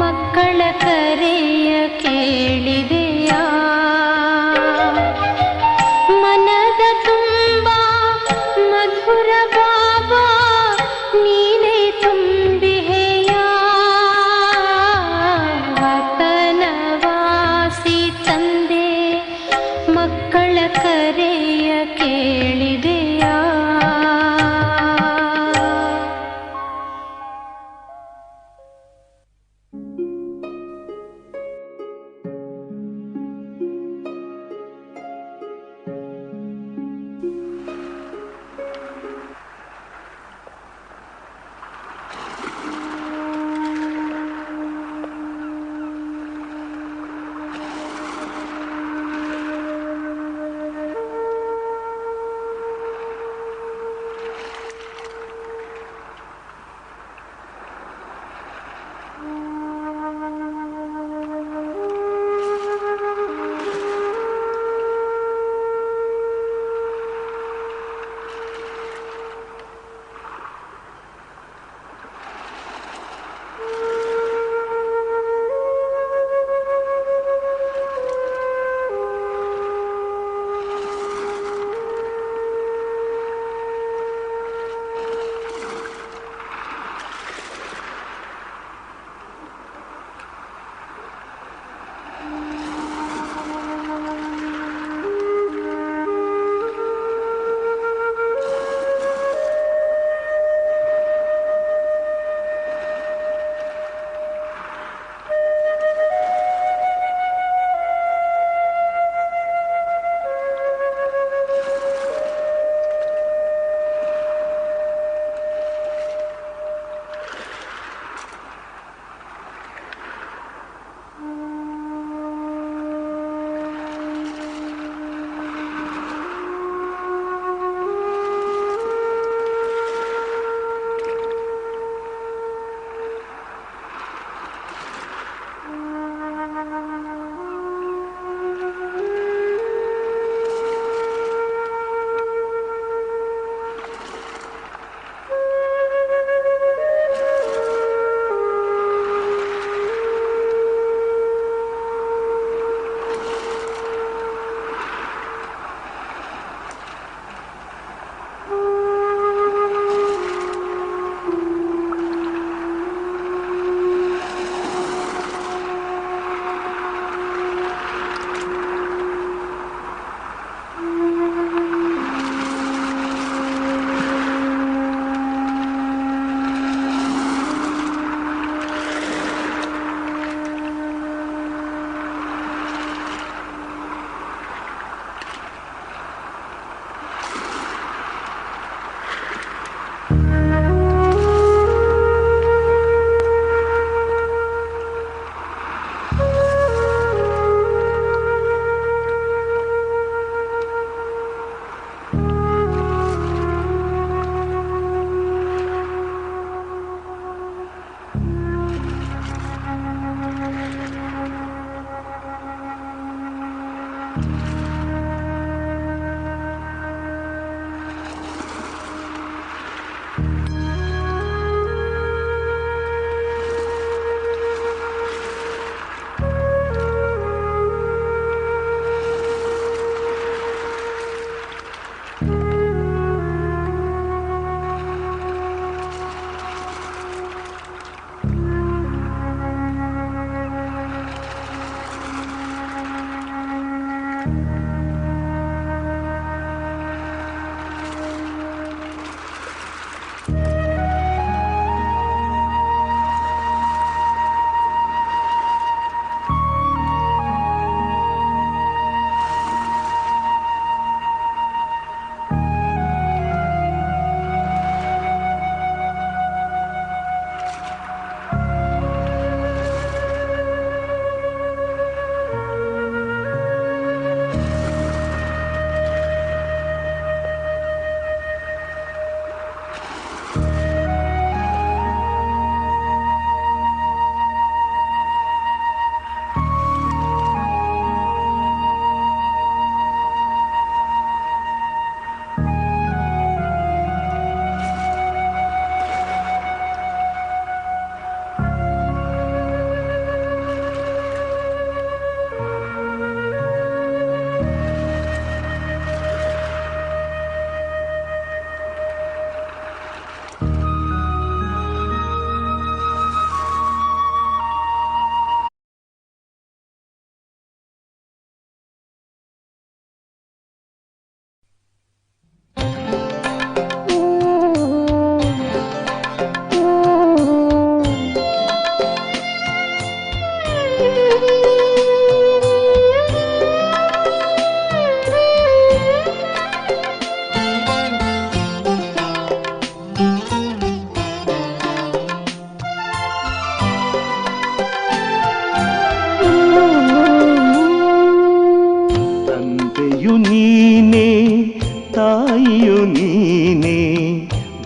ಮಕ್ಕಳ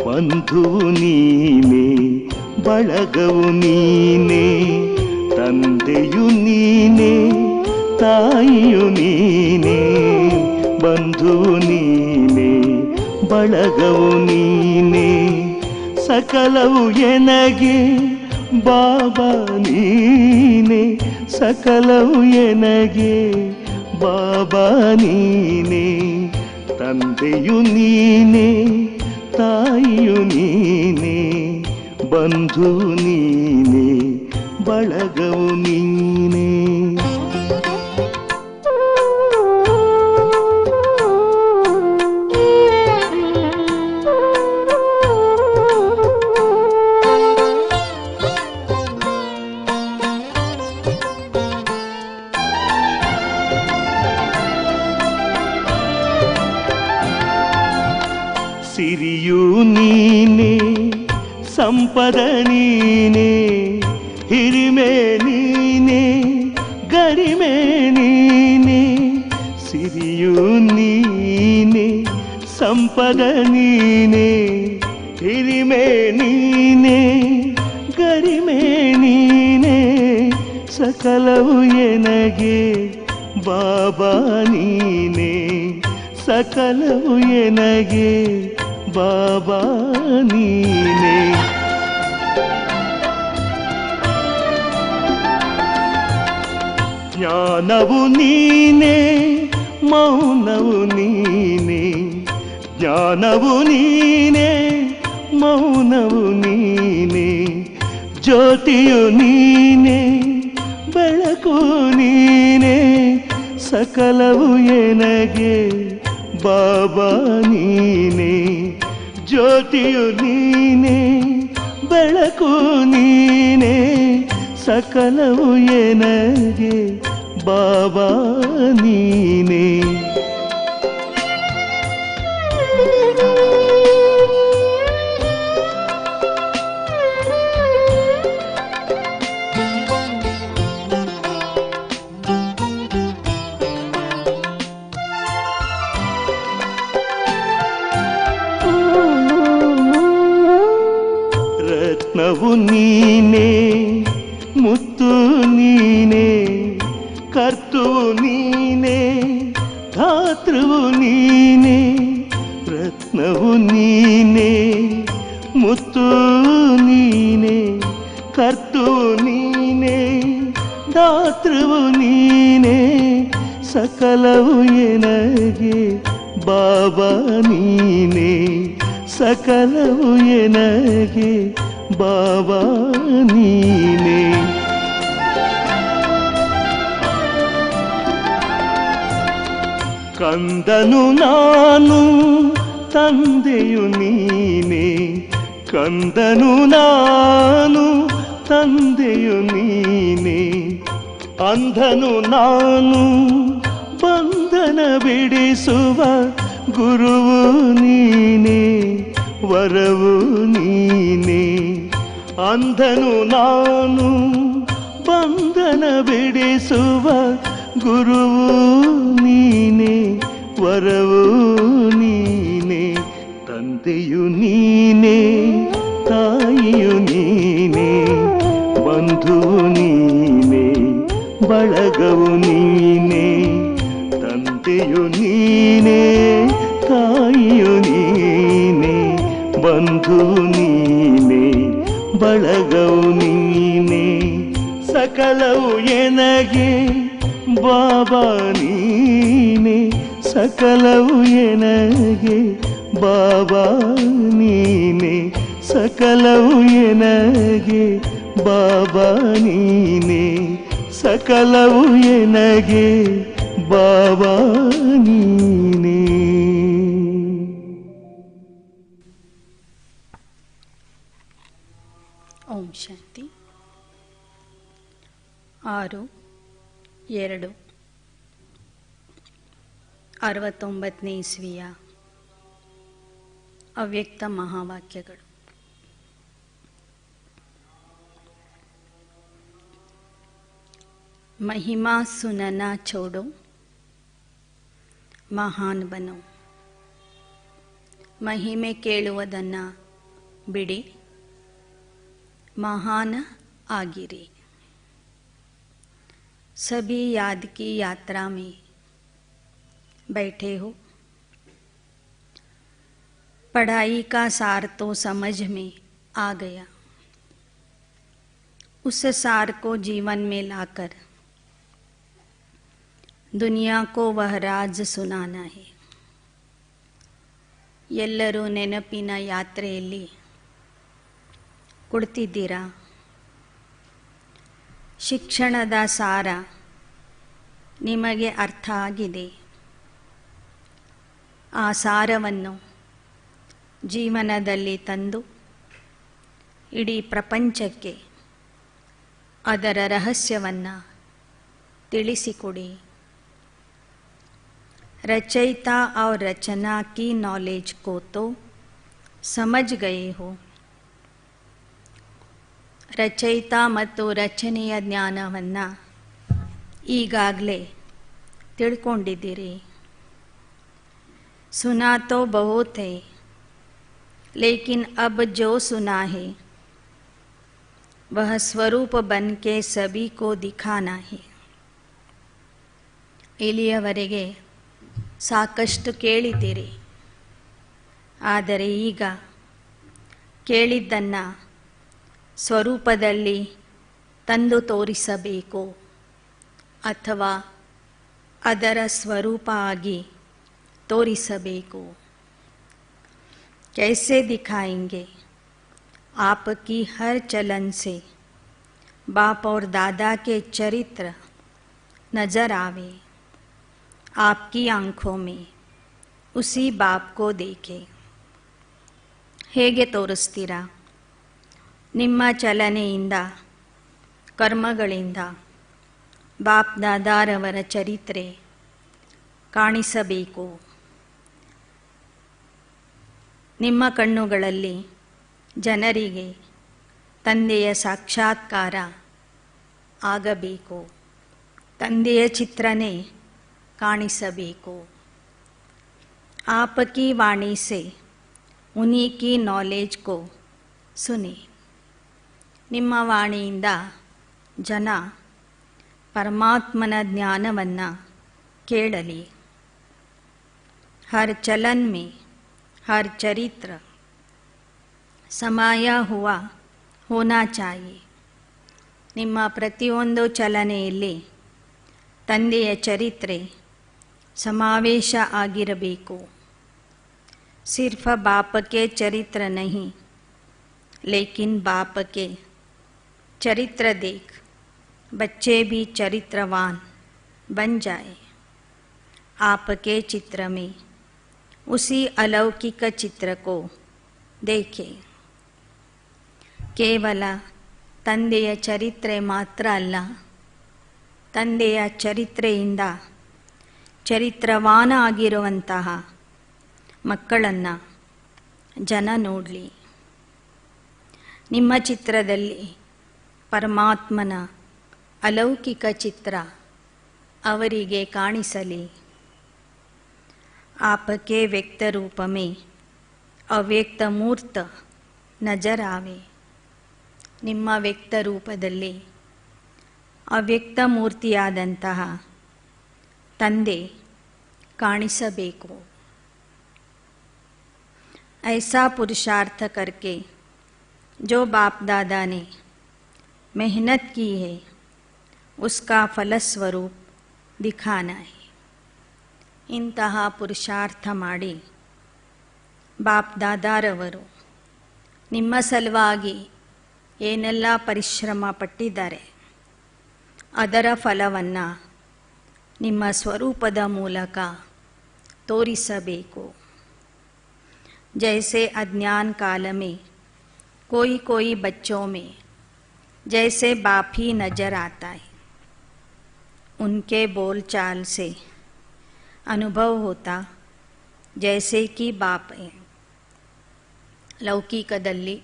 ಬಂಧುವು ನೀನೆ ಬಳಗವು ನೀನೆ ತಂದೆಯು ನೀನೆ ತಾಯಿಯು ನೀನೆ ಬಂಧುವು ನೀನೆ ಬಳಗವು ನೀನೆ ಸಕಲವು ಎನಗೆ ಬಾಬಾ ನೀನೆ ಸಕಲವು ಎನಗೆ ಬಾಬಾ ನೀನೆ ತಂದೆಯು ನೀನೆ ತಾಯಿಯು ನೀನೆ ಬಂಧು ನೀನೆ ಬಳಗವು ನೀನೆ ಸಿರಿಯು ನೀನೆ ಸಂಪದ ನೀನೆ ಹಿರಿಮೆ ನೀನೆ ಗರಿಮೆ ನೀನೆ ಸಿರಿಯು ನೀನೆ ಸಂಪದ ನೀನೆ ಹಿರಿಮೆ ನೀನೆ ಗರಿಮೆ ನೀನೆ ಸಕಲವು ಎನಗೆ ಬಾಬಾ ನೀನೆ ಸಕಲವು ಎನಗೆ ಬಾಬಾ ನೀನೆ ಜ್ಞಾನವು ನೀನೆ ಮೌನವು ನೀನೆ ಜ್ಞಾನವು ನೀನೆ ಮೌನವು ನೀನೆ ಜ್ಯೋತಿಯು ನೀನೆ ಬೆಳಕು ನೀನೆ ಸಕಲವು ಎನಗೆ ಬಾಬಾ ನೀನೆ ಜ್ಯೋತಿಯು ನೀನೆ ಬೆಳಕು ನೀನೆ ಸಕಲವು ಎನಗೆ ಬಾಬಾ ನೀನೆ ರತ್ನವು ನೀನೇ, ಮುತ್ತು ನೀನೇ, ಕರ್ತುವು ನೀನೇ, ಧಾತೃವು ನೀನೇ. ರತ್ನವು ನೀನೇ, ಮುತ್ತು ನೀನೇ, ಕರ್ತುವು ನೀನೇ, ಧಾತೃವು ನೀನೇ. ಸಕಲವು ಎನಗೆ ಬಾಬಾ ನೀನೇ, ಸಕಲವು ಎನಗೆ ಬಾಬಾ ನೀನೇ. ಕಂದನು ನಾನು, ತಂದೆಯು ನೀನೇ, ಕಂದನು ನಾನು, ತಂದೆಯು ನೀನೇ. ಅಂಧನು ನಾನು, ಬಂಧನ ಬಿಡಿಸುವ ಗುರುವು ನೀನೇ, ವರವು ನೀನೇ. ಅಂಧನು ನಾನು, ಬಂಧನ ಬಿಡಿಸುವ ಗುರುವು ನೀನೇ, ವರವು ನೀನೇ. ತಂದೆಯು ನೀನೇ, ತಾಯಿಯು ನೀನೇ, ಬಂಧುವು ನೀನೇ, ಬಳಗವು ನೀನೇ. ತಂದೆಯು ನೀನೇ, ತಾಯಿಯು ನೀನೇ, ಬಂಧುವು ನೀನೇ, ಬಳಗವು ನೀನೇ. ಸಕಲವು ಎನಗೆ ಬಾಬಾ ನೀನೇ, ಸಕಲವು ಎನಗೆ ಬಾಬಾ ನೀನೇ, ಸಕಲವು ಎನಗೆ ಬಾಬಾ ನೀನೇ, ಸಕಲವು ಎನಗೆ ಬಾಬಾ ನೀನೇ. ಓಂ ಶಾಂತಿ. 6/2/69 ಇಸ್ವಿಯ ಅವ್ಯಕ್ತ ಮಹಾವಾಕ್ಯಗಳು. महिमा सुनना छोड़ो, महान बनो. महिमे ಕೇಳುವುದನ್ನು ಬಿಡಿ, महान आगिरी. सभी याद की यात्रा में बैठे हो. पढ़ाई का सार तो समझ में आ गया. उस सार को जीवन में लाकर दुनिया को वह राज सुनाना है. ಎಲ್ಲರೂ ನೆನಪಿನ ಯಾತ್ರೆಯಲ್ಲಿ ಕುಳಿತಿದ್ದೀರಾ. ಶಿಕ್ಷಣದ ಸಾರ ನಿಮಗೆ ಅರ್ಥ ಆಗಿದೆ. ಆ ಸಾರವನ್ನು ಜೀವನದಲ್ಲಿ ತಂದು ಇಡೀ ಪ್ರಪಂಚಕ್ಕೆ ಅದರ ರಹಸ್ಯವನ್ನು ತಿಳಿಸಿಕೊಡಿ. रचयिता और रचना की नॉलेज को तो समझ गए हो. ರಚಯಿತ ಮತ್ತು ರಚನೆಯ ಜ್ಞಾನವನ್ನು ಈಗಾಗಲೇ ತಿಳ್ಕೊಂಡಿದ್ದೀರಿ. सुना तो बहुत है, लेकिन अब जो सुना है वह स्वरूप बन के सभी को दिखाना है. ಇಲ್ಲಿಯವರೆಗೆ ಸಾಕಷ್ಟು ಕೇಳಿದ್ದೀರಿ. ಆದರೆ ಈಗ ಕೇಳಿದ್ದನ್ನು ಸ್ವರೂಪದಲ್ಲಿ ತಂದು ತೋರಿಸಬೇಕು, ಅಥವಾ ಅದರ ಸ್ವರೂಪ ಆಗಿ ತೋರಿಸಬೇಕು. कैसे दिखाएंगे? आपकी हर चलन से बाप और दादा के चरित्र नजर आवे. आपकी आँखों में उसी बाप को देखे. ಹೇಗೆ ತೋರಿಸ್ತೀರಾ? ನಿಮ್ಮ ಚಲನೆಯಿಂದ, ಕರ್ಮಗಳಿಂದ ಬಾಪ್ ದಾದಾರವರ ಚರಿತ್ರೆ ಕಾಣಿಸಬೇಕು. ನಿಮ್ಮ ಕಣ್ಣುಗಳಲ್ಲಿ ಜನರಿಗೆ ತಂದೆಯ ಸಾಕ್ಷಾತ್ಕಾರ ಆಗಬೇಕು. ತಂದೆಯ ಚಿತ್ರನೇ ಕಾಣಿಸಬೇಕು. आपकी वाणी से उन्हीं की नॉलेज को सुने. ನಿಮ್ಮ ವಾಣಿಯಿಂದ ಜನ परमात्मन ज्ञानवन्न केळलि। हर चलन में हर चरित्र समाया हुआ होना चाहिए। ನಿಮ್ಮ ಪ್ರತಿಯೊಂದು ಚಲನೆಯಲ್ಲಿ ತಂದೆಯ ಚರಿತ್ರೆ ಸಮಾವೇಶ ಆಗಿರಬೇಕು। सिर्फ बाप के चरित्र नहीं, लेकिन बाप के चरित्र देख बच्चे भी चरित्रवान बन जाए। आपके चित्र में उसी अलौकिक चित्र को देखें। ಕೇವಲ ತಂದೆಯ ಚರಿತ್ರೆ ಮಾತ್ರ ಅಲ್ಲ, ತಂದೆಯ ಚರಿತ್ರೆಯಿಂದ ಚರಿತ್ರವಾನ ಆಗಿರುವಂತಹ ಮಕ್ಕಳನ್ನು ಜನ ನೋಡಲಿ। ನಿಮ್ಮ ಚಿತ್ರದಲ್ಲಿ ಪರಮಾತ್ಮನ अलौकिक चित्र ಅವರಿಗೆ ಕಾಣಿಸಲಿ। आपके व्यक्त रूप में अव्यक्त मूर्त नजर आवे। ನಿಮ್ಮ ವ್ಯಕ್ತ ರೂಪದಲ್ಲಿ ಅವ್ಯಕ್ತ ಮೂರ್ತಿಯಾದಂತಹ ತಂದೆ ಕಾಣಿಸಬೇಕು। ऐसा पुरुषार्थ करके जो बाप दादा ने मेहनत की है उसका फलस्वरूप दिखाना है। ಇಂತಹ ಪುರುಷಾರ್ಥ ಮಾಡಿ ಬಾಪ್ ದಾದಾರವರು ನಿಮ್ಮ ಸಲುವಾಗಿ ಏನೆಲ್ಲ ಪರಿಶ್ರಮ ಪಟ್ಟಿದ್ದಾರೆ ಅದರ ಫಲವನ್ನು ನಿಮ್ಮ ಸ್ವರೂಪದ ಮೂಲಕ ತೋರಿಸಬೇಕು। जैसे अज्ञान काल में कोई कोई बच्चों में जैसे बाप ही नजर आता है, उनके बोलचाल से अनुभव होता जैसे कि बाप है। ಲೌಕಿಕದಲ್ಲಿ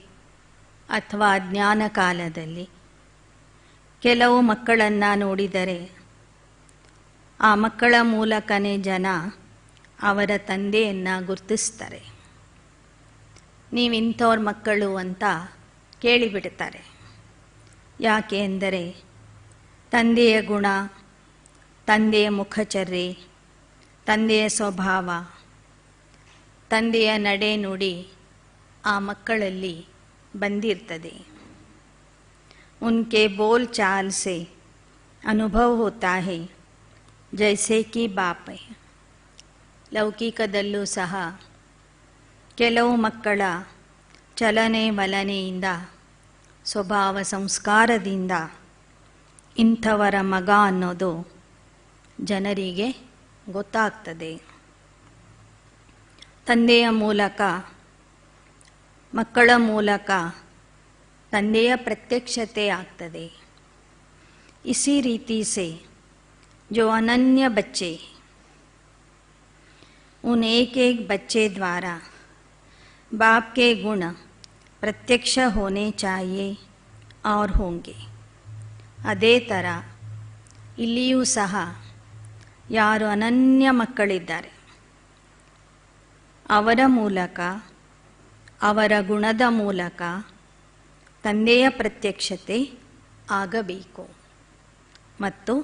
ಅಥವಾ ಅಜ್ಞಾನ ಕಾಲದಲ್ಲಿ ಕೆಲವು ಮಕ್ಕಳನ್ನು ನೋಡಿದರೆ ಆ ಮಕ್ಕಳ ಮೂಲಕನೇ ಜನ ಅವರ ತಂದೆಯನ್ನು ಗುರುತಿಸ್ತಾರೆ। ನೀವಿಂಥವ್ರ ಮಕ್ಕಳು ಅಂತ ಕೇಳಿಬಿಡ್ತಾರೆ। ಯಾಕೆ ಎಂದರೆ ತಂದೆಯ ಗುಣ, ತಂದೆಯ ಮುಖಚರ್ಯೆ, ತಂದೆಯ ಸ್ವಭಾವ, ತಂದೆಯ ನಡೆ ನುಡಿ ಆ ಮಕ್ಕಳಲ್ಲಿ ಬಂದಿರ್ತದೆ। उनके बोल चाल से अनुभव होता है जैसे कि बाप है। ಲೌಕಿಕದಲ್ಲೂ ಸಹ ಕೆಲವು ಮಕ್ಕಳ ಚಲನೆ ವಲನೆಯಿಂದ, ಸ್ವಭಾವ ಸಂಸ್ಕಾರದಿಂದ ಇಂಥವರ ಮಗ ಅನ್ನೋದು ಜನರಿಗೆ ಗೊತ್ತಾಗ್ತದೆ। ತಂದೆಯ ಮೂಲಕ, ಮಕ್ಕಳ ಮೂಲಕ ತಂದೆಯ ಪ್ರತ್ಯಕ್ಷತೆ ಆಗ್ತದೆ। इसी रीति से जो अनन्य बच्चे, उन एक एक बच्चे द्वारा बाप के गुण प्रत्यक्ष होने चाहिए और होंगे। ಅದೇ ಥರ ಇಲ್ಲಿಯೂ ಸಹ ಯಾರು ಅನನ್ಯ ಮಕ್ಕಳಿದ್ದಾರೆ ಅವರ ಮೂಲಕ, ಅವರ ಗುಣದ ಮೂಲಕ ತಂದೆಯ ಪ್ರತ್ಯಕ್ಷತೆ ಆಗಬೇಕು ಮತ್ತು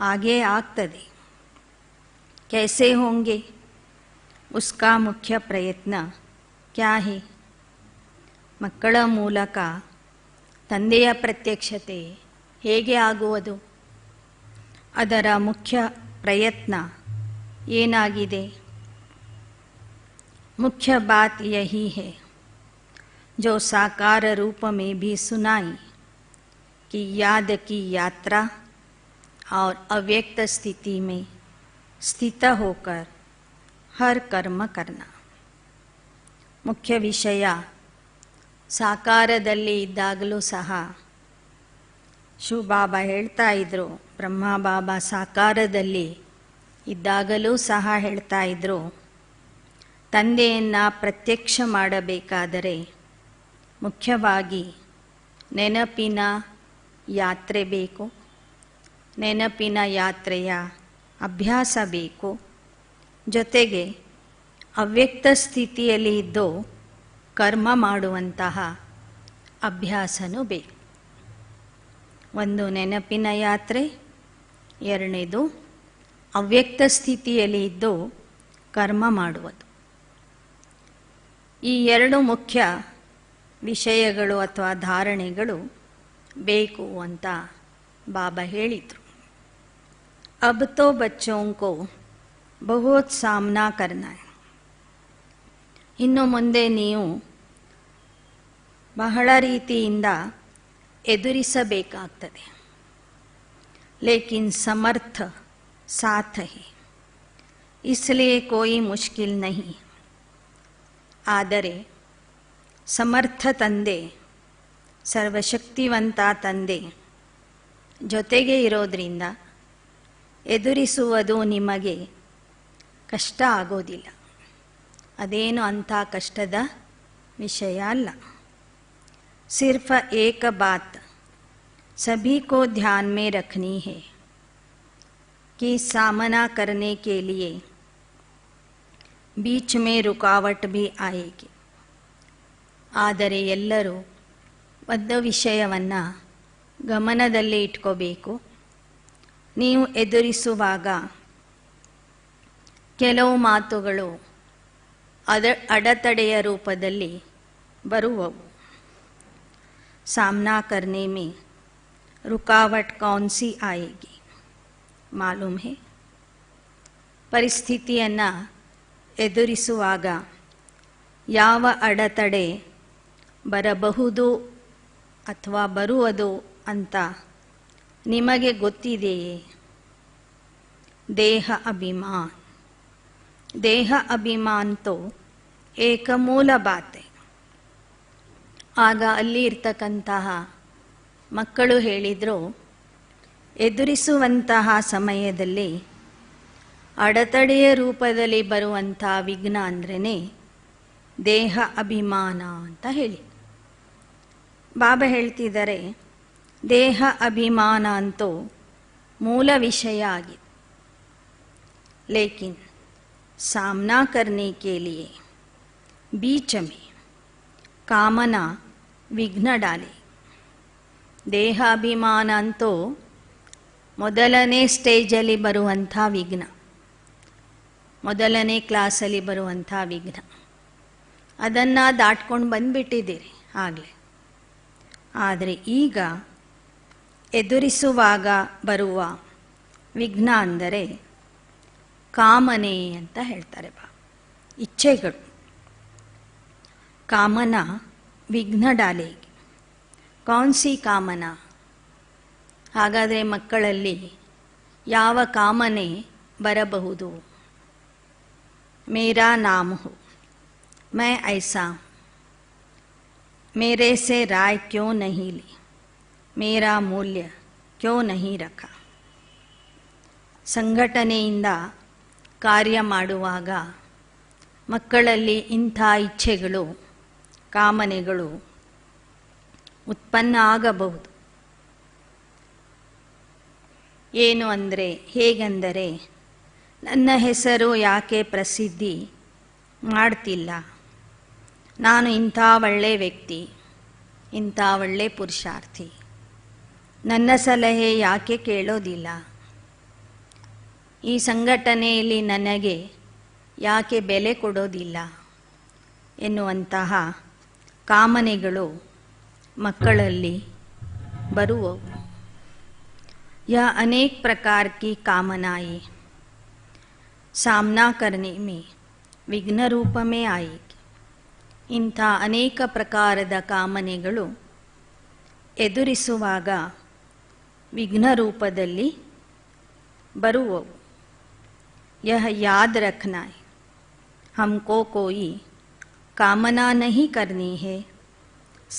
ಹಾಗೇ ಆಗ್ತದೆ। कैसे होंगे, उसका मुख्य प्रयत्न क्या है? ಮಕ್ಕಳ ಮೂಲಕ ತಂದೆಯ ಪ್ರತ್ಯಕ್ಷತೆ ಹೇಗೆ ಆಗುವುದು? ಅದರ ಮುಖ್ಯ ಪ್ರಯತ್ನ ಏನಾಗಿದೆ? मुख्य बात यही है जो साकार रूप में भी सुनाई कि याद की यात्रा और अव्यक्त स्थिति में स्थित होकर हर कर्म करना। मुख्य विषय ಸಾಕಾರದಲ್ಲಿ ಇದ್ದಾಗಲೂ ಸಹ ಶಿವಬಾಬಾ ಹೇಳ್ತಾ ಇದ್ರು, ಬ್ರಹ್ಮ ಬಾಬಾ ಸಾಕಾರದಲ್ಲಿ ಇದ್ದಾಗಲೂ ಸಹ ಹೇಳ್ತಾ ಇದ್ರು, ತಂದೆಯನ್ನು ಪ್ರತ್ಯಕ್ಷ ಮಾಡಬೇಕಾದರೆ ಮುಖ್ಯವಾಗಿ ನೆನಪಿನ ಯಾತ್ರೆ ಬೇಕು, ನೆನಪಿನ ಯಾತ್ರೆಯ ಅಭ್ಯಾಸ ಬೇಕು, ಜೊತೆಗೆ ಅವ್ಯಕ್ತ ಸ್ಥಿತಿಯಲ್ಲಿ ಇದ್ದು ಕರ್ಮ ಮಾಡುವಂತಹ ಅಭ್ಯಾಸನೂ ಬೇಕು। ಒಂದು ನೆನಪಿನ ಯಾತ್ರೆ, ಎರಡನೇದು ಅವ್ಯಕ್ತ ಸ್ಥಿತಿಯಲ್ಲಿ ಇದ್ದು ಕರ್ಮ ಮಾಡುವುದು. ಈ ಎರಡು ಮುಖ್ಯ ವಿಷಯಗಳು ಅಥವಾ ಧಾರಣೆಗಳು ಬೇಕು ಅಂತ ಬಾಬಾ ಹೇಳಿದರು. ಅಬ್ ತೋ ಬಚ್ಚೋಂ ಕೋ ಬಹುತ್ ಸಾಮ್ನಾ ಕರ್ನಾ ಹೈ. ಇನ್ನು ಮುಂದೆ ನೀವು ಬಹಳ ರೀತಿಯಿಂದ ಎದುರಿಸಬೇಕಾಗ್ತದೆ. ಲೇಕಿನ್ ಸಮರ್ಥ ಸಾಥ್ ಹೈ, ಇಸ್ಲಿಯೇ ಕೋಯಿ ಮುಷ್ಕಿಲ್ ನಹಿ. ಆದರೆ ಸಮರ್ಥ ತಂದೆ, ಸರ್ವಶಕ್ತಿವಂತ ತಂದೆ ಜೊತೆಗೆ ಇರೋದ್ರಿಂದ ಎದುರಿಸುವುದು ನಿಮಗೆ ಕಷ್ಟ ಆಗೋದಿಲ್ಲ. ಅದೇನು ಅಂಥ ಕಷ್ಟದ ವಿಷಯ ಅಲ್ಲ. सिर्फ एक बात सभी को ध्यान में रखनी है कि सामना करने के लिए बीच में रुकावट भी आएगी. ಆದರೆ ಎಲ್ಲರೂ ಒಂದು ವಿಷಯವನ್ನು ಗಮನದಲ್ಲಿ ಇಟ್ಕೋಬೇಕು. ನೀವು ಎದುರಿಸುವಾಗ ಕೆಲವು ಮಾತುಗಳು ಅಡೆತಡೆಯ ರೂಪದಲ್ಲಿ ಬರುವವು. सामना करने में रुकावट कौन सी आएगी मालूम है? ಪರಿಸ್ಥಿತಿಯನ್ನು ಎದುರಿಸುವಾಗ ಯಾವ ಅಡೆತಡೆ ಬರಬಹುದು ಅಥವಾ ಬರುವುದು ಅಂತ ನಿಮಗೆ ಗೊತ್ತಿದೆಯೇ? ದೇಹ ಅಭಿಮಾನ. ದೇಹ ಅಭಿಮಾನ ತೋ ಏಕ ಮೂಲ ಬಾತೆ. ಆಗ ಅಲ್ಲಿ ಇರ್ತಕ್ಕಂತಹ ಮಕ್ಕಳು ಹೇಳಿದರು, ಎದುರಿಸುವಂತಹ ಸಮಯದಲ್ಲಿ ಅಡೆತಡೆಯ ರೂಪದಲ್ಲಿ ಬರುವಂಥ ವಿಘ್ನ ಅಂದ್ರೇ ದೇಹ ಅಭಿಮಾನ ಅಂತ ಹೇಳಿ. ಬಾಬಾ ಹೇಳ್ತಿದ್ದಾರೆ, ದೇಹ ಅಭಿಮಾನ ಅಂತೂ ಮೂಲ ವಿಷಯ ಆಗಿದೆ. ಲೇಕಿನ್ सामना करने के लिए बीच में ಕಾಮನಾ ವಿಘ್ನ ಡಾಲಿ. ದೇಹಾಭಿಮಾನ ಅಂತೂ ಮೊದಲನೇ ಸ್ಟೇಜಲ್ಲಿ ಬರುವಂಥ ವಿಘ್ನ, ಮೊದಲನೇ ಕ್ಲಾಸಲ್ಲಿ ಬರುವಂಥ ವಿಘ್ನ. ಅದನ್ನು ದಾಟ್ಕೊಂಡು ಬಂದುಬಿಟ್ಟಿದ್ದೀರಿ ಆಗಲೇ. ಆದರೆ ಈಗ ಎದುರಿಸುವಾಗ ಬರುವ ವಿಘ್ನ ಅಂದರೆ ಕಾಮನೆ ಅಂತ ಹೇಳ್ತಾರೆ. ಇಚ್ಛೆಗಳು. ಕಾಮನಾ ವಿಘ್ನ ಡಾಲೇಗಿ. ಕೌನ್ಸಿ ಕಾಮನಾ? ಹಾಗಾದರೆ ಮಕ್ಕಳಲ್ಲಿ ಯಾವ ಕಾಮನೆ ಬರಬಹುದು? ಮೇರಾ ನಾಮ್ ಹೋ, ಮೈ ಐಸಾ, ಮೇರೆ ಸೆ ರಾಯ್ ಕ್ಯೋ ನಹೀ ಲಿ, ಮೇರಾ ಮೂಲ್ಯ ಕ್ಯೋ ನಹೀ ರಖಾ. ಸಂಘಟನೆಯಿಂದ ಕಾರ್ಯ ಮಾಡುವಾಗ ಮಕ್ಕಳಲ್ಲಿ ಇಂಥ ಇಚ್ಛೆಗಳು, ಕಾಮನೆಗಳು ಉತ್ಪನ್ನ ಆಗಬಹುದು. ಏನು ಅಂದರೆ, ಹೇಗೆಂದರೆ, ನನ್ನ ಹೆಸರು ಯಾಕೆ ಪ್ರಸಿದ್ಧಿ ಮಾಡ್ತಿಲ್ಲ, ನಾನು ಇಂಥ ಒಳ್ಳೆ ವ್ಯಕ್ತಿ, ಇಂಥ ಒಳ್ಳೆ ಪುರುಷಾರ್ಥಿ, ನನ್ನ ಸಲಹೆ ಯಾಕೆ ಕೇಳೋದಿಲ್ಲ, ಈ ಸಂಘಟನೆಯಲ್ಲಿ ನನಗೆ ಯಾಕೆ ಬೆಲೆ ಕೊಡೋದಿಲ್ಲ ಎನ್ನುವಂತಹ ಕಾಮನೆಗಳು ಮಕ್ಕಳಲ್ಲಿ ಬರುವವು. यह अनेक प्रकार की कामनाएं सामना करने में विघ्न रूप में आएगी. ಇಂಥ ಅನೇಕ ಪ್ರಕಾರದ ಕಾಮನೆಗಳು ಎದುರಿಸುವಾಗ ವಿಘ್ನ ರೂಪದಲ್ಲಿ ಬರುವವು. यह याद रखना है, हमको कोई कामना नहीं करनी है,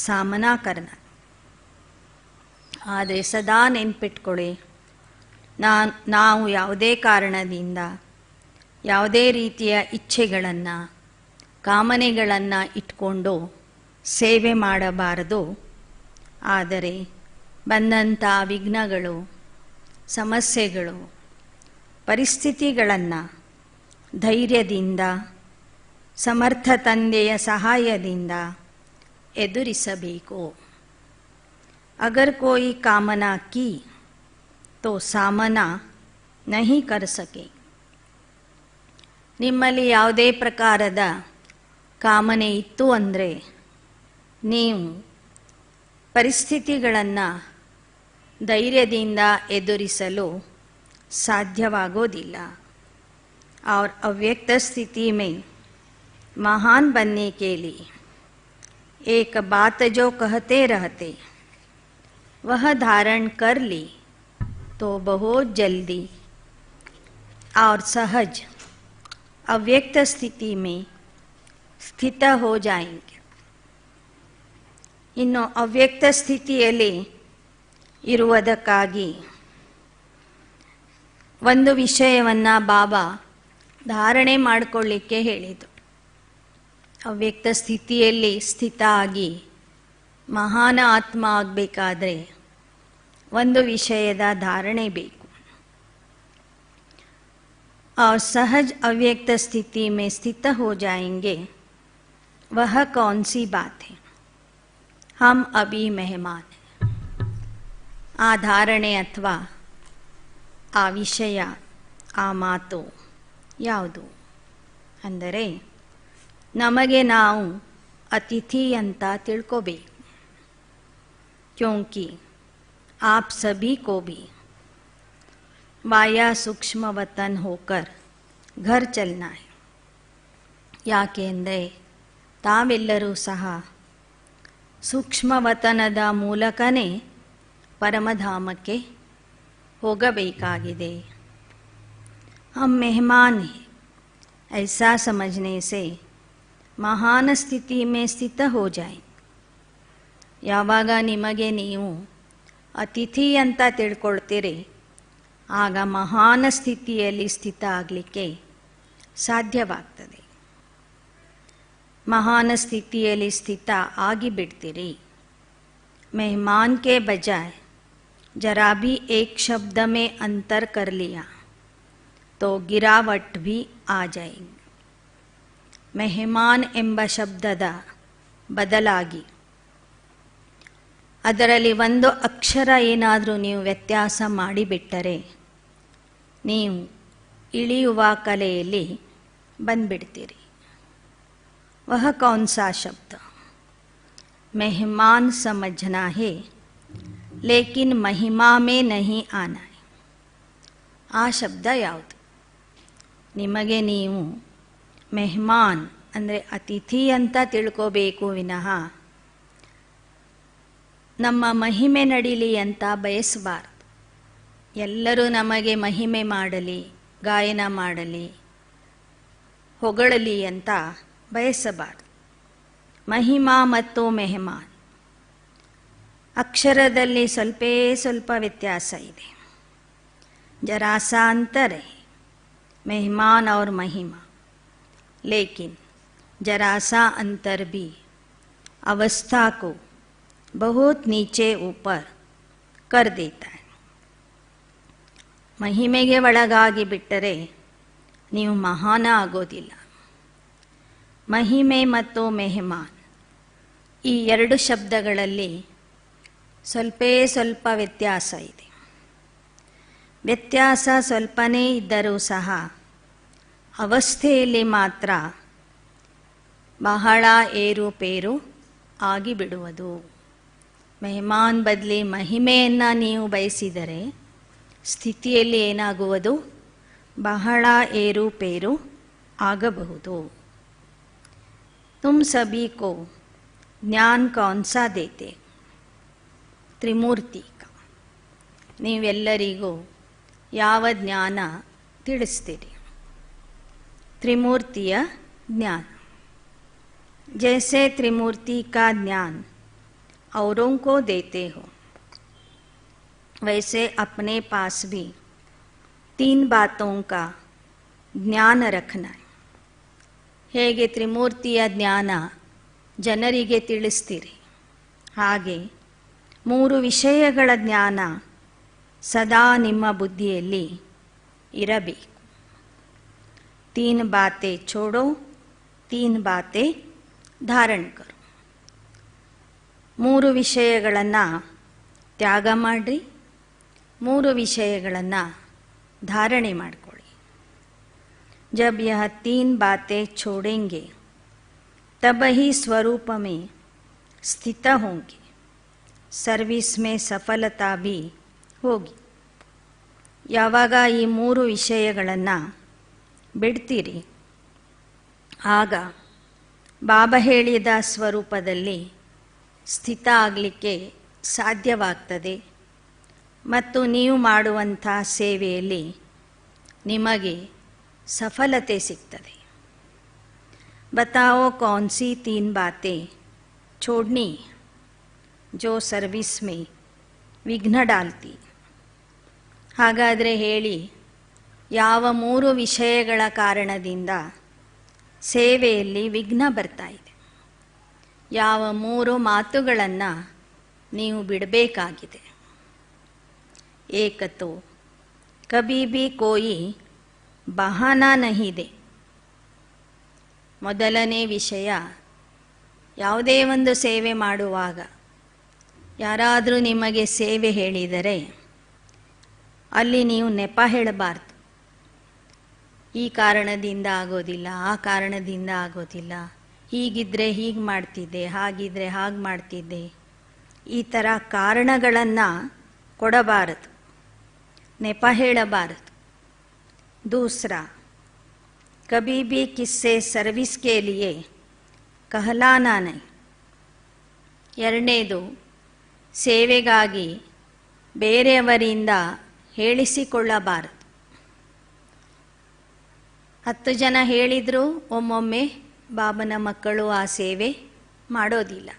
सामना करना. ಆದರೆ ಸದಾ ನೆನ್ಪಿಟ್ಕೊಳ್ಳಿ, ನಾವು ಯಾವುದೇ ಕಾರಣದಿಂದ ಯಾವುದೇ ರೀತಿಯ ಇಚ್ಛೆಗಳನ್ನು, ಕಾಮನೆಗಳನ್ನು ಇಟ್ಕೊಂಡು ಸೇವೆ ಮಾಡಬಾರದು. ಆದರೆ ಬಂದಂಥ ವಿಘ್ನಗಳು, ಸಮಸ್ಯೆಗಳು, ಪರಿಸ್ಥಿತಿಗಳನ್ನು ಧೈರ್ಯದಿಂದ, ಸಮರ್ಥ ತಂದೆಯ ಸಹಾಯದಿಂದ ಎದುರಿಸಬೇಕು. अगर कोई कामना की तो सामना नहीं कर सके. ನಿಮ್ಮಲ್ಲಿ ಯಾವುದೇ ಪ್ರಕಾರದ ಕಾಮನೆ ಇತ್ತು ಅಂದರೆ ನೀವು ಪರಿಸ್ಥಿತಿಗಳನ್ನು ಧೈರ್ಯದಿಂದ ಎದುರಿಸಲು साध्यवागोदिल्ला. और अव्यक्त स्थिति में महान बनने के लिए एक बात जो कहते रहते वह धारण कर ली तो बहुत जल्दी और सहज अव्यक्त स्थिति में स्थित हो जाएंगे. इನ್ನು ಅವ್ಯಕ್ತ ಸ್ಥಿತಿಯಲ್ಲಿ ಇರುವುದಕ್ಕಾಗಿ ಒಂದು ವಿಷಯವನ್ನು ಬಾಬಾ ಧಾರಣೆ ಮಾಡಿಕೊಳ್ಳಿಕ್ಕೆ ಹೇಳಿದರು. ಅವ್ಯಕ್ತ ಸ್ಥಿತಿಯಲ್ಲಿ ಸ್ಥಿತ ಆಗಿ ಮಹಾನ ಆತ್ಮ ಆಗಬೇಕಾದ್ರೆ ಒಂದು ವಿಷಯದ ಧಾರಣೆ ಬೇಕು. और सहज अव्यक्त स्थिति में स्थित हो जाएंगे. वह कौन सी बात है? हम अभी मेहमान हैं. आ धाರಣೆ ಅಥವಾ ಆ ವಿಷಯ, ಆ ಮಾತು ಯಾವುದು ಅಂದರೆ ನಮಗೆ ನಾವು ಅತಿಥಿ ಅಂತ ತಿಳ್ಕೋಬೇಕು. क्योंकि आप सभी को भी वाया सूक्ष्म वतन होकर घर चलना है. ಯಾಕೆ ಅಂದರೆ ತಾವೆಲ್ಲರೂ ಸಹ ಸೂಕ್ಷ್ಮ ವತನದ ಮೂಲಕನೇ ಪರಮಧಾಮಕ್ಕೆ ಹೋಗಬೇಕಾಗಿದೆ. हम मेहमान हैं ऐसा समझने से महान स्थिति में स्थित हो जाए. ಯಾವಾಗ ನಿಮಗೆ ನೀವು ಅತಿಥಿ ಅಂತ ತಿಳ್ಕೊಳ್ತೀರಿ ಆಗ ಮಹಾನ ಸ್ಥಿತಿಯಲ್ಲಿ ಸ್ಥಿತ ಆಗಲಿಕ್ಕೆ ಸಾಧ್ಯವಾಗ್ತದೆ. महान स्थितिಯಲ್ಲಿ ಸ್ಥಿತ ಆಗಿಬಿಡ್ತೀರಿ. मेहमान के बजाय जरा भी एक शब्द में अंतर कर लिया तो गिरावट भी आ जाएगी. मेहमान ಎಂಬ ಶಬ್ದದ ಬದಲಾಗಿ ಅದರಲ್ಲಿ ಒಂದು ಅಕ್ಷರ ಏನಾದರೂ ನೀವು ವ್ಯತ್ಯಾಸ ಮಾಡಿಬಿಟ್ಟರೆ ನೀವು ಇಳಿಯುವ ಕಲೆಯಲ್ಲಿ ಬಂದ್ಬಿಡ್ತೀರಿ. वह कौन सा शब्द? मेहमान समझना है लेकिन महिमा में नहीं आना है. ಆ ಶಬ್ದ ಯಾವುದು? ನಿಮಗೆ ನೀವು ಮೆಹಮಾನ್ ಅಂದರೆ ಅತಿಥಿ ಅಂತ ತಿಳ್ಕೋಬೇಕು ವಿನಃ ನಮ್ಮ ಮಹಿಮೆ ನಡೀಲಿ ಅಂತ ಬಯಸಬಾರದು. ಎಲ್ಲರೂ ನಮಗೆ ಮಹಿಮೆ ಮಾಡಲಿ, ಗಾಯನ ಮಾಡಲಿ, ಹೊಗಳಲಿ ಅಂತ ಬಯಸಬಾರದು. ಮಹಿಮಾ ಮತ್ತು ಮೆಹಮಾನ್ ಅಕ್ಷರದಲ್ಲಿ ಸ್ವಲ್ಪ ವ್ಯತ್ಯಾಸ ಇದೆ. जरा सा अंतर है मेहमान और महिमा, लेकिन जरा सा अंतर भी अवस्था को बहुत नीचे ऊपर कर देता है. ಮಹಿಮೆಗೆ ಒಳಗಾಗಿ ಬಿಟ್ಟರೆ ನೀವು ಮಹಾನ ಆಗೋದಿಲ್ಲ. ಮಹಿಮೆ ಮತ್ತು ಮೆಹಮಾನ್ ಈ ಎರಡು ಶಬ್ದಗಳಲ್ಲಿ ಸ್ವಲ್ಪ ವ್ಯತ್ಯಾಸ ಇದೆ. ವ್ಯತ್ಯಾಸ ಸ್ವಲ್ಪನೇ ಇದ್ದರೂ ಸಹ ಅವಸ್ಥೆಯಲ್ಲಿ ಮಾತ್ರ ಬಹಳ ಏರುಪೇರು ಆಗಿಬಿಡುವುದು. ಮೆಹಮಾನ್ ಬದಲಿ ಮಹಿಮೆಯನ್ನು ನೀವು ಬಯಸಿದರೆ ಸ್ಥಿತಿಯಲ್ಲಿ ಏನಾಗುವುದು? ಬಹಳ ಏರುಪೇರು ಆಗಬಹುದು. तुम सभी को ज्ञान कौन सा देते? त्रिमूर्ति का. ನೀವೆಲ್ಲರಿಗೂ ಯಾವ ಜ್ಞಾನ ತಿಳಿಸ್ತೀರಿ? त्रिमूर्तिಯ ज्ञान. जैसे त्रिमूर्ति का ज्ञान औरों को देते हो वैसे अपने पास भी 3 बातों का ज्ञान रखना है. ಹೇಗೆ ತ್ರಿಮೂರ್ತಿಯ ಜ್ಞಾನ ಜನರಿಗೆ ತಿಳಿಸ್ತೀರಿ ಹಾಗೆ 3 ವಿಷಯಗಳ ಜ್ಞಾನ ಸದಾ ನಿಮ್ಮ ಬುದ್ಧಿಯಲ್ಲಿ ಇರಬೇಕು. 3 बातें छोड़ो, 3 बातें धारण करो. 3 ವಿಷಯಗಳನ್ನು ತ್ಯಾಗ ಮಾಡಿರಿ, 3 ವಿಷಯಗಳನ್ನು धारणे ಮಾಡ್ಕೊಳ್ಳಿ. जब यह 3 बातें छोड़ेंगे तब ही स्वरूप में स्थित होंगे, सर्विस में सफलता भी होगी. ಯಾವಾಗ ಈ 3 ವಿಷಯಗಳನ್ನು ಬಿಡ್ತೀರಿ ಆಗ ಬಾಬಾ ಹೇಳಿದ ಸ್ವರೂಪದಲ್ಲಿ ಸ್ಥಿತ ಆಗಲಿಕ್ಕೆ ಸಾಧ್ಯವಾಗ್ತದೆ ಮತ್ತು ನೀವು ಮಾಡುವಂಥ ಸೇವೆಯಲ್ಲಿ ನಿಮಗೆ सफलते सिग्तದೆ. बताओ कौन सी 3 बातें छोड़नी जो सर्विस में विघ्न डालती. ಹಾಗಾದರೆ ಹೇಳಿ, ಯಾವ 3 ವಿಷಯಗಳ ಕಾರಣದಿಂದ ಸೇವೆಯಲ್ಲಿ ವಿಘ್ನ ಬರ್ತಾ ಇದೆ? ಯಾವ 3 ಮಾತುಗಳನ್ನು ನೀವು ಬಿಡಬೇಕಾಗಿದೆ? ಏಕತೋ ಕಭಿ ಭಿ ಕೋಯಿ ಬಹಾನಾ ನಹಿ ದೆ. ಮೊದಲನೇ ವಿಷಯ, ಯಾವುದೇ ಒಂದು ಸೇವೆ ಮಾಡುವಾಗ ಯಾರಾದರೂ ನಿಮಗೆ ಸೇವೆ ಹೇಳಿದರೆ ಅಲ್ಲಿ ನೀವು ನೆಪ ಹೇಳಬಾರ್ದು. ಈ ಕಾರಣದಿಂದ ಆಗೋದಿಲ್ಲ, ಆ ಕಾರಣದಿಂದ ಆಗೋದಿಲ್ಲ, ಹೀಗಿದ್ದರೆ ಹೀಗೆ ಮಾಡ್ತಿದ್ದೆ, ಹಾಗಿದ್ದರೆ ಹಾಗೆ ಮಾಡ್ತಿದ್ದೆ, ಈ ಥರ ಕಾರಣಗಳನ್ನು ಕೊಡಬಾರದು, ನೆಪ ಹೇಳಬಾರದು. दूसरा, कभी भी किससे सर्विस के लिए कहलाना नहीं. ಎರಡನೇದು, ಸೇವೆಗಾಗಿ ಬೇರೆಯವರಿಂದ ಹೇಳಿಸಿಕೊಳ್ಳಬಾರದು. 10 ಜನ ಹೇಳಿದರೂ ಒಮ್ಮೊಮ್ಮೆ ಬಾಬನ ಮಕ್ಕಳು ಆ ಸೇವೆ ಮಾಡೋದಿಲ್ಲ.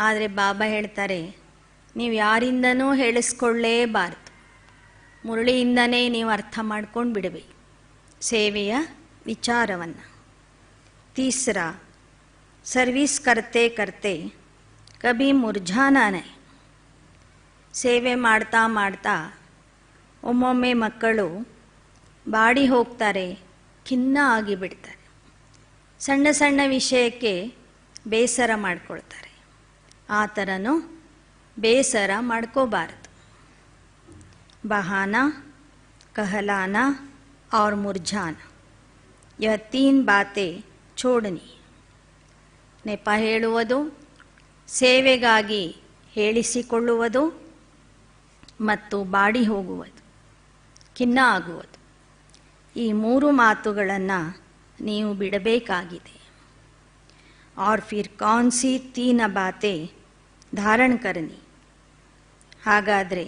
ಆದರೆ ಬಾಬಾ ಹೇಳ್ತಾರೆ, ನೀವು ಯಾರಿಂದನೂ ಹೇಳಿಸ್ಕೊಳ್ಳೇಬಾರದು, ಮುರಳಿಯಿಂದನೇ ನೀವು ಅರ್ಥ ಮಾಡ್ಕೊಂಡು ಬಿಡಬೇಕು ಸೇವೆಯ ವಿಚಾರವನ್ನು. ತೀಸರಾ, ಸರ್ವಿಸ್ ಕರ್ತೆ ಕರ್ತೆ ಕಭಿ ಮುರ್ಜಾನಾ ನೈ. ಸೇವೆ ಮಾಡ್ತಾ ಮಾಡ್ತಾ ಒಮ್ಮೊಮ್ಮೆ ಮಕ್ಕಳು ಬಾಡಿ ಹೋಗ್ತಾರೆ, ಖಿನ್ನ ಆಗಿಬಿಡ್ತಾರೆ, ಸಣ್ಣ ಸಣ್ಣ ವಿಷಯಕ್ಕೆ ಬೇಸರ ಮಾಡ್ಕೊಳ್ತಾರೆ. ಆ ಥರನೂ ಬೇಸರ ಮಾಡ್ಕೋಬಾರದು. बहाना, कहलाना और मुरझाना, यह 3 बातें छोड़नी. ನೆಪ ಹೇಳುವುದು, ಸೇವೆಗಾಗಿ ಹೇಳಿಸಿಕೊಳ್ಳುವುದು ಮತ್ತು ಬಾಡಿ ಹೋಗುವುದು, ಖಿನ್ನ ಆಗುವುದು, ಈ 3 ಮಾತುಗಳನ್ನು ನೀವು ಬಿಡಬೇಕಾಗಿದೆ. और फिर कौन सी 3 बातें धारण करनी. ಹಾಗಾದರೆ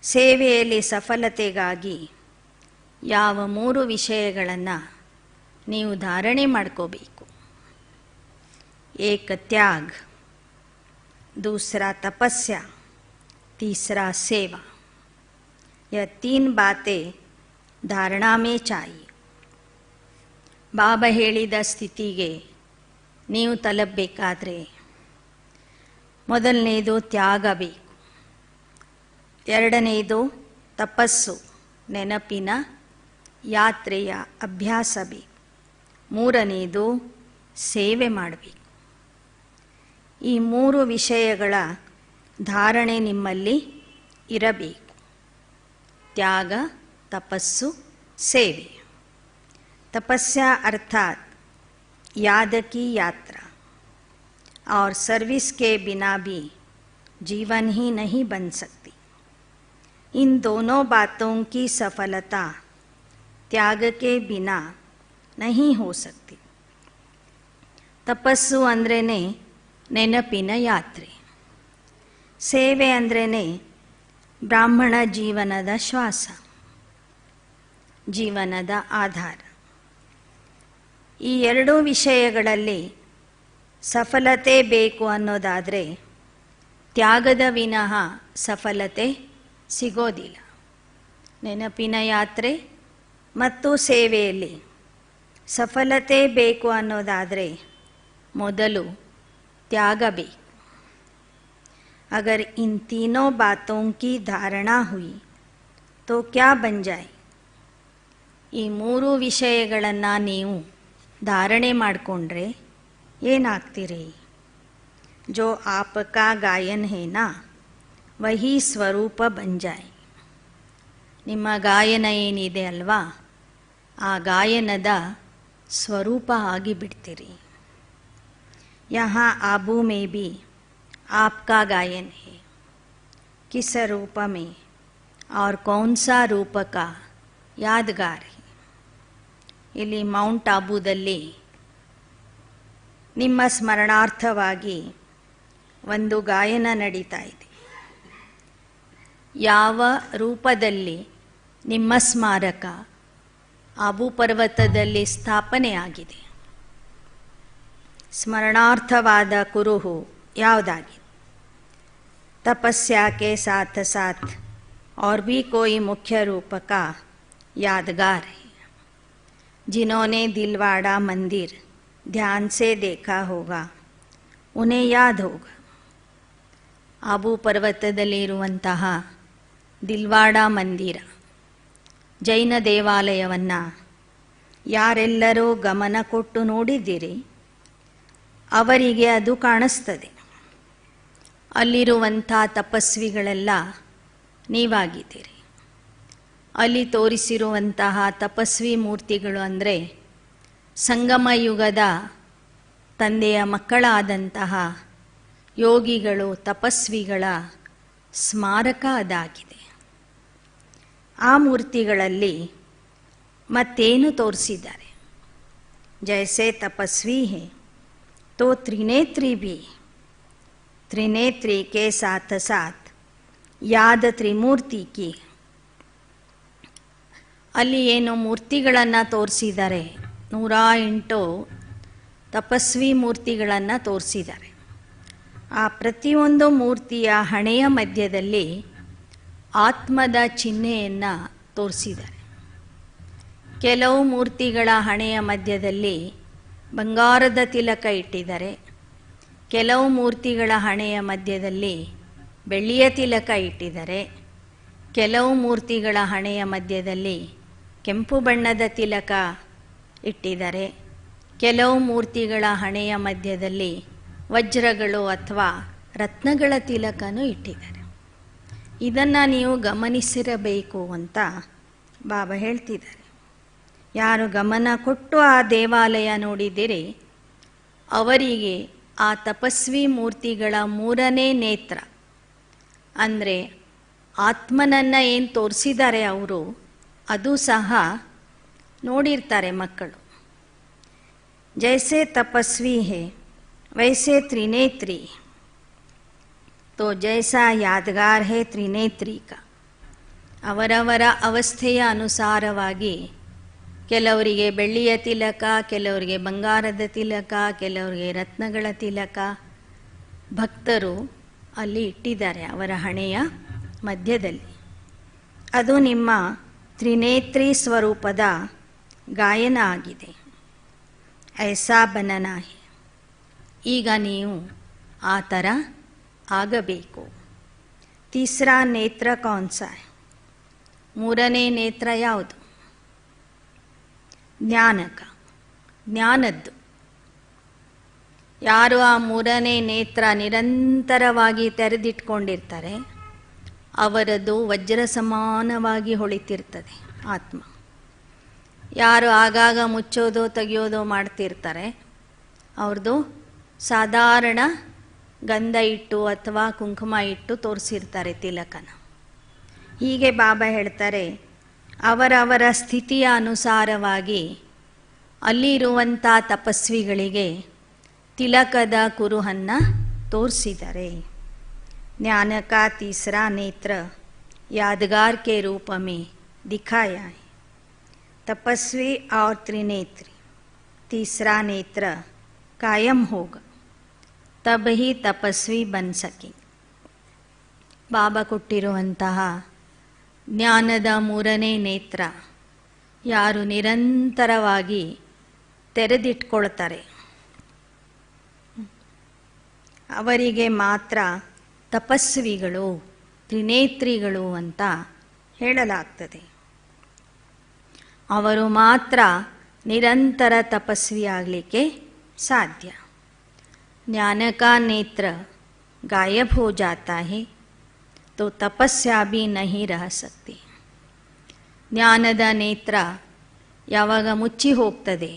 ಸೇವೆಯಲ್ಲಿ ಸಫಲತೆಗಾಗಿ ಯಾವ 3 ವಿಷಯಗಳನ್ನು ನೀವು ಧಾರಣೆ ಮಾಡ್ಕೋಬೇಕು? ಏಕ ತ್ಯಾಗ, दूसरा तपस्या, तीसरा सेवा. यह 3 बातें धारणा में चाहिए. ಬಾಬಾ ಹೇಳಿದ ಸ್ಥಿತಿಗೆ ನೀವು ತಲುಪಬೇಕಾದ್ರೆ ಮೊದಲನೇದು ತ್ಯಾಗ ಬೇಕು, ಎರಡನೇದು ತಪಸ್ಸು, ನೆನಪಿನ ಯಾತ್ರೆಯ ಅಭ್ಯಾಸ ಬೇಕು, ಮೂರನೇದು ಸೇವೆ ಮಾಡಬೇಕು. ಈ 3 ವಿಷಯಗಳ ಧಾರಣೆ ನಿಮ್ಮಲ್ಲಿ ಇರಬೇಕು. ತ್ಯಾಗ, ತಪಸ್ಸು, ಸೇವೆ. तपस्या अर्थात याद की यात्रा और सर्विस के बिना भी जीवन ही नहीं बन सकती. इन दोनों बातों की सफलता त्याग के बिना नहीं हो सकती. ತಪಸ್ಸು ಅಂದ್ರೇನೆ ನೆನಪಿನ ಯಾತ್ರೆ, ಸೇವೆ ಅಂದ್ರೇನೆ ಬ್ರಾಹ್ಮಣ ಜೀವನದ ಶ್ವಾಸ, ಜೀವನದ ಆಧಾರ. ಈ 2 ವಿಷಯಗಳಲ್ಲಿ ಸಫಲತೆ ಬೇಕು ಅನ್ನೋದಾದರೆ ತ್ಯಾಗದ ವಿನಃ ಸಫಲತೆ ಸಿಗೋದಿಲ್ಲ. ನೆನಪಿನ ಯಾತ್ರೆ ಮತ್ತು ಸೇವೆಯಲ್ಲಿ ಸಫಲತೆ ಬೇಕು ಅನ್ನೋದಾದರೆ ಮೊದಲು त्याग ಬೇಕು. अगर इन तीनों बातों की धारणा हुई तो क्या बन जाए. ಈ 3 ವಿಷಯಗಳನ್ನು ನೀವು ಧಾರಣೆ ಮಾಡಿಕೊಂಡ್ರೆ ಏನಾಗ್ತೀರಿ? जो आपका गायन है ना, ವಹಿ ಸ್ವರೂಪ ಬಂಜಾಯ್. ನಿಮ್ಮ ಗಾಯನ ಏನಿದೆ ಅಲ್ವಾ, ಆ ಗಾಯನದ ಸ್ವರೂಪ ಆಗಿಬಿಡ್ತೀರಿ. यहाँ आबू में भी आपका गायन है, किस रूप में और कौन सा रूप का यादगार है. ಇಲ್ಲಿ ಮೌಂಟ್ ಆಬೂದಲ್ಲಿ ನಿಮ್ಮ ಸ್ಮರಣಾರ್ಥವಾಗಿ ಒಂದು ಗಾಯನ ನಡೀತಾ ಇದೆ. ಯಾವ ರೂಪದಲ್ಲಿ ನಿಮ್ಮ ಸ್ಮಾರಕ ಆಬೂ ಪರ್ವತದಲ್ಲಿ ಸ್ಥಾಪನೆ ಆಗಿದೆ, ಸ್ಮರಣಾರ್ಥವಾದ ಕುರುಹು ಯಾವುದಾಗಿದೆ. तपस्या के साथ साथ और भी कोई मुख्य रूप का यादगार है. जिन्होंने दिलवाड़ा मंदिर ध्यान से देखा होगा उन्हें याद होगा. ಆಬೂ ಪರ್ವತದಲ್ಲಿರುವಂತಹ ದಿಲ್ವಾಡ ಮಂದಿರ, ಜೈನ ದೇವಾಲಯವನ್ನು ಯಾರೆಲ್ಲರೂ ಗಮನ ಕೊಟ್ಟು ನೋಡಿದ್ದೀರಿ ಅವರಿಗೆ ಅದು ಕಾಣಿಸ್ತದೆ. ಅಲ್ಲಿರುವಂಥ ತಪಸ್ವಿಗಳೆಲ್ಲ ನೀವಾಗಿದ್ದೀರಿ. ಅಲ್ಲಿ ತೋರಿಸಿರುವಂತಹ ತಪಸ್ವಿ ಮೂರ್ತಿಗಳು ಅಂದರೆ ಸಂಗಮ ಯುಗದ ತಂದೆಯ ಮಕ್ಕಳಾದಂತಹ ಯೋಗಿಗಳು, ತಪಸ್ವಿಗಳ ಸ್ಮಾರಕ ಅದಾಗಿದೆ. ಆ ಮೂರ್ತಿಗಳಲ್ಲಿ ಮತ್ತೇನು ತೋರಿಸಿದ್ದಾರೆ? ಜೈಸೆ ತಪಸ್ವಿ ಹೇ तो त्रिनेत्री भी, त्रिनेत्री के साथ साथ याद त्रिमूर्ति की. ಅಲ್ಲಿ ಏನು ಮೂರ್ತಿಗಳನ್ನು ತೋರಿಸಿದ್ದಾರೆ, 108 ತಪಸ್ವಿ ಮೂರ್ತಿಗಳನ್ನು ತೋರಿಸಿದ್ದಾರೆ. ಆ ಪ್ರತಿಯೊಂದು ಮೂರ್ತಿಯ ಹಣೆಯ ಮಧ್ಯದಲ್ಲಿ ಆತ್ಮದ ಚಿಹ್ನೆಯನ್ನು ತೋರಿಸಿದ್ದಾರೆ. ಕೆಲವು ಮೂರ್ತಿಗಳ ಹಣೆಯ ಮಧ್ಯದಲ್ಲಿ ಬಂಗಾರದ ತಿಲಕ ಇಟ್ಟಿದ್ದಾರೆ, ಕೆಲವು ಮೂರ್ತಿಗಳ ಹಣೆಯ ಮಧ್ಯದಲ್ಲಿ ಬೆಳ್ಳಿಯ ತಿಲಕ ಇಟ್ಟಿದ್ದಾರೆ, ಕೆಲವು ಮೂರ್ತಿಗಳ ಹಣೆಯ ಮಧ್ಯದಲ್ಲಿ ಕೆಂಪು ಬಣ್ಣದ ತಿಲಕ ಇಟ್ಟಿದ್ದಾರೆ, ಕೆಲವು ಮೂರ್ತಿಗಳ ಹಣೆಯ ಮಧ್ಯದಲ್ಲಿ ವಜ್ರಗಳು ಅಥವಾ ರತ್ನಗಳ ತಿಲಕನೂ ಇಟ್ಟಿದ್ದಾರೆ. ಇದನ್ನು ನೀವು ಗಮನಿಸಿರಬೇಕು ಅಂತ ಬಾಬಾ ಹೇಳ್ತಿದ್ದಾರೆ. ಯಾರು ಗಮನ ಕೊಟ್ಟು ಆ ದೇವಾಲಯ ನೋಡಿದ್ದೀರಿ ಅವರಿಗೆ ಆ ತಪಸ್ವಿ ಮೂರ್ತಿಗಳ 3ನೇ ನೇತ್ರ ಅಂದರೆ ಆತ್ಮನನ್ನು ಏನು ತೋರಿಸಿದ್ದಾರೆ ಅವರು, ಅದು ಸಹ ನೋಡಿರ್ತಾರೆ ಮಕ್ಕಳು. ಜೈಸೆ ತಪಸ್ವಿ ಹೇ ವೈಸೆ ತ್ರಿನೇತ್ರಿ, ತೋ ಜೈಸಾ ಯಾದಗಾರ್ ಹೇ ತ್ರಿನೇತ್ರಿ ಕಾ. ಅವರವರ ಅವಸ್ಥೆಯ ಅನುಸಾರವಾಗಿ ಕೆಲವರಿಗೆ ಬೆಳ್ಳಿಯ ತಿಲಕ, ಕೆಲವರಿಗೆ ಬಂಗಾರದ ತಿಲಕ, ಕೆಲವರಿಗೆ ರತ್ನಗಳ ತಿಲಕ ಭಕ್ತರು ಅಲ್ಲಿ ಇಟ್ಟಿದ್ದಾರೆ ಅವರ ಹಣೆಯ ಮಧ್ಯದಲ್ಲಿ. ಅದು ನಿಮ್ಮ ತ್ರಿನೇತ್ರಿ ಸ್ವರೂಪದ ಗಾಯನ ಆಗಿದೆ. ಐಸಾ ಬನನಾ ಹೇ. ಈಗ ನೀವು ಆ ಥರ ಆಗಬೇಕು. ತೀಸರಾ ನೇತ್ರ ಕೌನ್ಸಾ ಹೈ? 3ನೇ ನೇತ್ರ ಯಾವುದು? ಜ್ಞಾನಕ, ಜ್ಞಾನದ್ದು. ಯಾರು ಆ 3ನೇ ನೇತ್ರ ನಿರಂತರವಾಗಿ ತೆರೆದಿಟ್ಕೊಂಡಿರ್ತಾರೆ ಅವರದ್ದು ವಜ್ರ ಸಮಾನವಾಗಿ ಹೊಳಿತಿರ್ತದೆ ಆತ್ಮ. ಯಾರು ಆಗಾಗ ಮುಚ್ಚೋದು ತೆಗೆಯೋದು ಮಾಡ್ತಿರ್ತಾರೆ ಅವ್ರದ್ದು ಸಾಧಾರಣ ಗಂಧ ಇಟ್ಟು ಅಥವಾ ಕುಂಕುಮ ಇಟ್ಟು ತೋರಿಸಿರ್ತಾರೆ ತಿಲಕನ. ಹೀಗೆ ಬಾಬಾ ಹೇಳ್ತಾರೆ, ಅವರವರ ಸ್ಥಿತಿಯ ಅನುಸಾರವಾಗಿ ಅಲ್ಲಿರುವಂಥ ತಪಸ್ವಿಗಳಿಗೆ ತಿಲಕದ ಕುರುಹನ್ನು ತೋರಿಸಿದ್ದಾರೆ. ಜ್ಞಾನ ಕಾ ತೀಸರಾ ನೇತ್ರ यादगार के रूप में दिखाया है. तपस्वी और त्रिनेत्री, तीसरा नेत्र कायम होगा तब ही तपस्वी बन सके. ಬಾಬಾ ಕೊಟ್ಟಿರುವಂತಹ ಜ್ಞಾನದ 3ನೇ ನೇತ್ರ ಯಾರು ನಿರಂತರವಾಗಿ ತೆರೆದಿಟ್ಕೊಳ್ತಾರೆ ಅವರಿಗೆ ಮಾತ್ರ ತಪಸ್ವಿಗಳು, ತ್ರಿನೇತ್ರಿಗಳು ಅಂತ ಹೇಳಲಾಗ್ತದೆ. ಅವರು ಮಾತ್ರ ನಿರಂತರ ತಪಸ್ವಿಯಾಗಲಿಕ್ಕೆ ಸಾಧ್ಯ. ಜ್ಞಾನ ಕಾ ನೇತ್ರ गायब हो जाता है तो तपस्या भी नहीं रह सकती. ಜ್ಞಾನದ ನೇತ್ರ ಯಾವಾಗ ಮುಚ್ಚಿ ಹೋಗ್ತದೆ,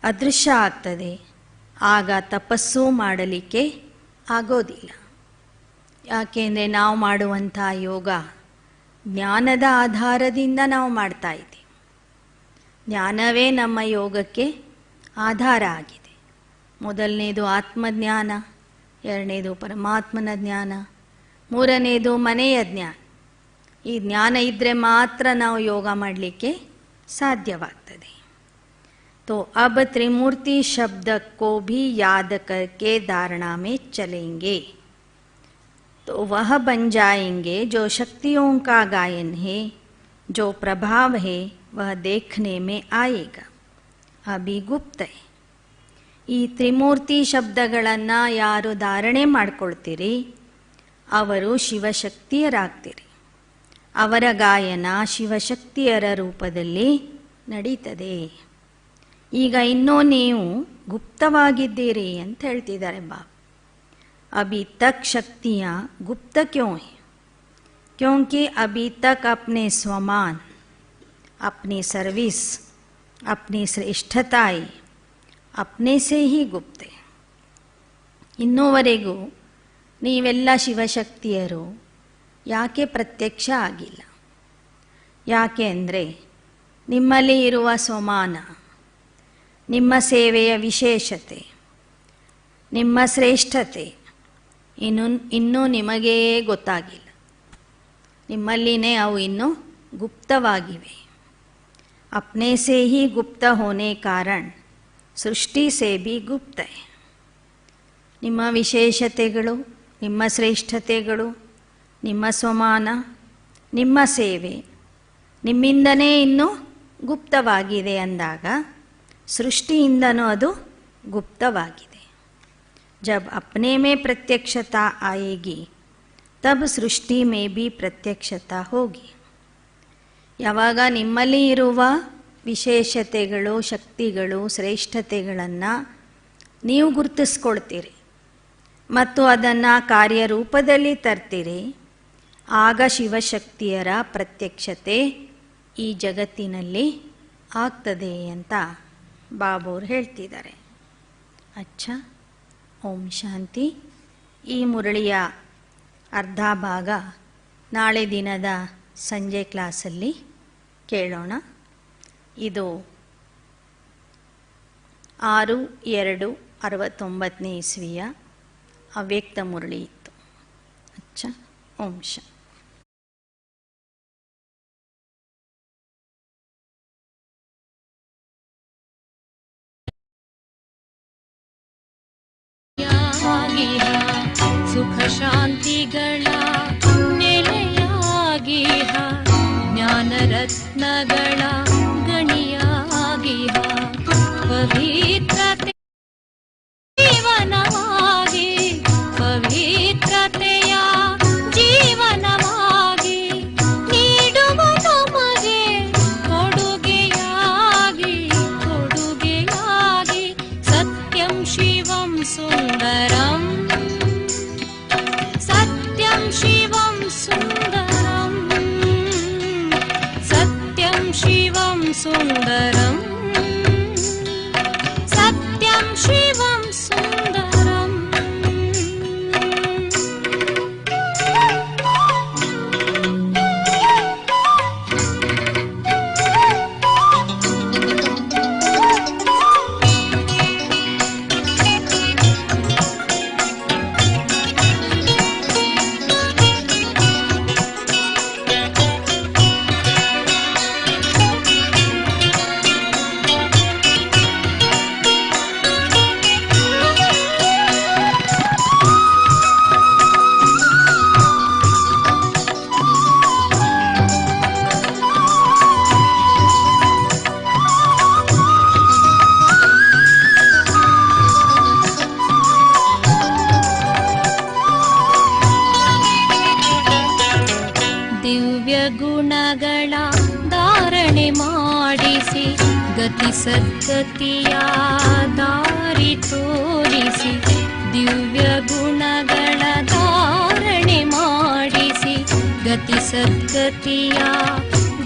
ಅದೃಶ್ಯ ಆಗ್ತದೆ, ಆಗ ತಪಸ್ಸು ಮಾಡಲಿಕ್ಕೆ ಆಗೋದಿಲ್ಲ. ಯಾಕೆಂದರೆ ನಾವು ಮಾಡುವಂಥ ಯೋಗ ಜ್ಞಾನದ ಆಧಾರದಿಂದ ನಾವು ಮಾಡ್ತಾ ಇದ್ದೀವಿ. ಜ್ಞಾನವೇ ನಮ್ಮ ಯೋಗಕ್ಕೆ ಆಧಾರ ಆಗಿದೆ. ಮೊದಲನೇದು ಆತ್ಮಜ್ಞಾನ, ಎರಡನೇದು ಪರಮಾತ್ಮನ ಜ್ಞಾನ, ಮೂರನೇದು ಮನೆಯ ಜ್ಞಾನ. ಈ ಜ್ಞಾನ ಇದ್ದರೆ ಮಾತ್ರ ನಾವು ಯೋಗ ಮಾಡಲಿಕ್ಕೆ ಸಾಧ್ಯವಾಗ್ತದೆ. तो अब त्रिमूर्ति शब्द को भी याद करके धारणा में चलेंगे तो वह बन जाएंगे जो शक्तियों का गायन है, जो प्रभाव है वह देखने में आएगा. अभी गुप्त है. ಈ ತ್ರಿಮೂರ್ತಿ ಶಬ್ದಗಳನ್ನು ಯಾರು ಧಾರಣೆ ಮಾಡ್ಕೊಳ್ತೀರಿ ಅವರು ಶಿವಶಕ್ತಿಯರಾಗ್ತೀರಿ. ಅವರ ಗಾಯನ ಶಿವಶಕ್ತಿಯರ ರೂಪದಲ್ಲಿ ನಡೀತದೆ. ಈಗ ಇನ್ನೂ ನೀವು ಗುಪ್ತವಾಗಿದ್ದೀರಿ ಅಂತ ಹೇಳ್ತಿದ್ದಾರೆ ಬಾಬಾ. अभी तक शक्तियाँ गुप्त क्यों हैं? क्योंकि अभी तक अपने स्वमान, अपनी सर्विस, अपनी श्रेष्ठताएं अपने से ही गुप्त है. ಇನ್ನೂವರೆಗೂ ನೀವೆಲ್ಲ ಶಿವಶಕ್ತಿಯರು ಯಾಕೆ ಪ್ರತ್ಯಕ್ಷ ಆಗಿಲ್ಲ? ಯಾಕೆ ಅಂದರೆ ನಿಮ್ಮಲ್ಲಿ ಇರುವ ಸ್ವಮಾನ, ನಿಮ್ಮ ಸೇವೆಯ ವಿಶೇಷತೆ, ನಿಮ್ಮ ಶ್ರೇಷ್ಠತೆ ಇನ್ನೂ ನಿಮಗೇ ಗೊತ್ತಾಗಿಲ್ಲ. ನಿಮ್ಮಲ್ಲಿನೇ ಅವು ಇನ್ನೂ ಗುಪ್ತವಾಗಿವೆ. ಅಪ್ನೆ ಸೇ ಹಿ ಗುಪ್ತ ಹೋನೆ ಕಾರಣ ಸೃಷ್ಟಿ ಸೇ ಭಿ ಗುಪ್ತ ಹೈ. ನಿಮ್ಮ ವಿಶೇಷತೆಗಳು, ನಿಮ್ಮ ಶ್ರೇಷ್ಠತೆಗಳು, ನಿಮ್ಮ ಸ್ವಮಾನ, ನಿಮ್ಮ ಸೇವೆ ನಿಮ್ಮಿಂದನೇ ಇನ್ನೂ ಗುಪ್ತವಾಗಿದೆ ಅಂದಾಗ ಸೃಷ್ಟಿಯಿಂದನೂ ಅದು ಗುಪ್ತವಾಗಿದೆ. जब अपने में प्रत्यक्षता आएगी तब सृष्टि में भी प्रत्यक्षता होगी. ಯಾವಾಗ ನಿಮ್ಮಲ್ಲಿ ಇರುವ ವಿಶೇಷತೆಗಳು, ಶಕ್ತಿಗಳು, ಶ್ರೇಷ್ಠತೆಗಳನ್ನು ನೀವು ಗುರುತಿಸ್ಕೊಳ್ತೀರಿ ಮತ್ತು ಅದನ್ನು ಕಾರ್ಯರೂಪದಲ್ಲಿ ತರ್ತೀರಿ, ಆಗ ಶಿವಶಕ್ತಿಯರ ಪ್ರತ್ಯಕ್ಷತೆ ಈ ಜಗತ್ತಿನಲ್ಲಿ ಆಗ್ತದೆ ಅಂತ ಬಾಬೂರು ಹೇಳ್ತಿದ್ದಾರೆ. ಅಚ್ಚಾ, ಓಂ ಶಾಂತಿ. ಈ ಮುರಳಿಯ ಅರ್ಧ ಭಾಗ ನಾಳೆ ದಿನದ ಸಂಜೆ ಕ್ಲಾಸಲ್ಲಿ ಕೇಳೋಣ. ಇದು 6/2/69 ಇಸ್ವಿಯ ಅವ್ಯಕ್ತ ಮುರಳಿ ಇತ್ತು. ಅಚ್ಚಾ, ಓಂ ಶಾಂತಿ. ಸುಖ ಶಾಂತಿಗಳ ನೆಲೆಯಾಗಿಹ, ಜ್ಞಾನ ರತ್ನಗಳ ಗಣಿಯಾಗಿಹ, ಪವಿತ್ರತೆ ಜೀವನವಾಗಿ, ಪವಿತ್ರತೆಯ ಜೀವನವಾಗಿ ನೀಡುವ ನಮಗೆ ಕೊಡುಗೆಯಾಗಿ, ಕೊಡುಗೆಯಾಗಿ ಸತ್ಯಂ ಶಿವಂ ಸುಂದರಂ, ಸತ್ಯಂ ಶಿವಂ ಸುಂದರಂ, ಸತ್ಯಂ ಶಿವಂ ಸುಂದರಂ, ಸತ್ಯಂ ಶಿವಂ ಸುಂದರಂ. ಗುಣಗಳ ಧಾರಣೆ ಮಾಡಿಸಿ ಗತಿ ಸದ್ಗತಿಯ ದಾರಿ ತೋರಿಸಿ, ದಿವ್ಯ ಗುಣಗಳ ಧಾರಣೆ ಸದ್ಗತಿಯ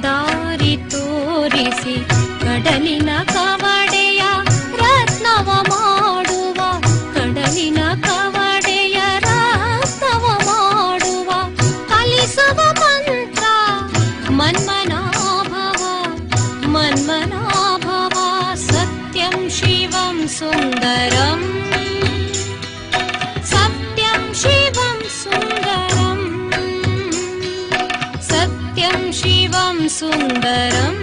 ದಾರಿ ತೋರಿಸಿ ಕಡಲಿನ ಕವಡೆಯ ರತ್ನವ ಮಾಡುವ ಕಡಲಿನ ಕವಡೆಯ ರತ್ನವ ಮಾಡುವ ಕಲಿಸುವ ಮಂತ್ರ ಮನ್ಮನಾಭವ ಮನ್ಮನಾಭವ ಸತ್ಯಂ ಶಿವಂ ಸುಂದರಂ ಸತ್ಯಂ ಶಿವಂ ಸುಂದರಂ ಸತ್ಯಂ ಶಿವಂ ಸುಂದರಂ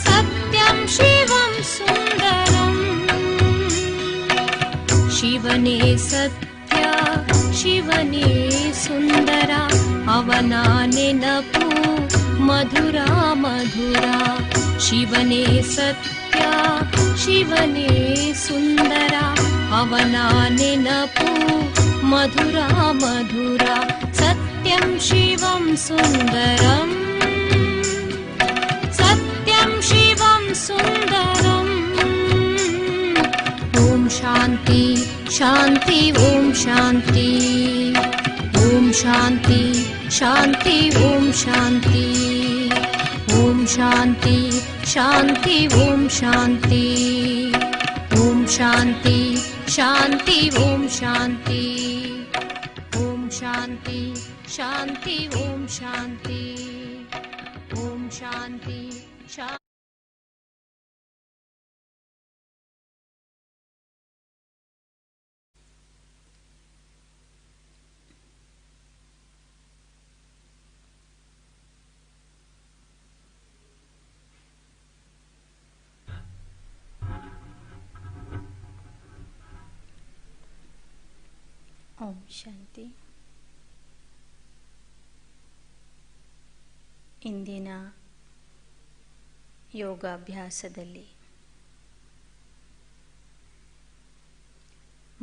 ಸತ್ಯಂ ಶಿವಂ ಸುಂದರಂ ಶಿವನೇ ಸತ್ಯ ಶಿವನೇ ಸುಂದರ ಅವನ ನೆನಪು ಮಧುರ ಮಧುರ ಶಿವನೇ ಸತ್ಯ ಶಿವನೇ ಸುಂದರ ಅವನ ನೆನಪು ಮಧುರ ಮಧುರ ಸತ್ಯಂ ಶಿವಂ ಸುಂದರಂ ಸತ್ಯಂ ಶಿವಂ ಸುಂದರಂ ಓಂ ಶಾಂತಿ ಶಾಂತಿ ಓಂ ಶಾಂತಿ ಓಂ ಶಾಂತಿ ಶಾಂತಿ ಓಂ ಶಾಂತಿ ಓಂ ಶಾಂತಿ ಶಾಂತಿ ಓಂ ಶಾಂತಿ ಓಂ ಶಾಂತಿ ಶಾಂತಿ ಓಂ ಶಾಂತಿ ಓಂ ಶಾಂತಿ ಶಾಂತಿ ಓಂ ಶಾಂತಿ ಓಂ ಶಾಂತಿ ಶಾಂತಿ ಓಂ ಶಾಂತಿ. ಇಂದಿನ ಯೋಗಾಭ್ಯಾಸದಲ್ಲಿ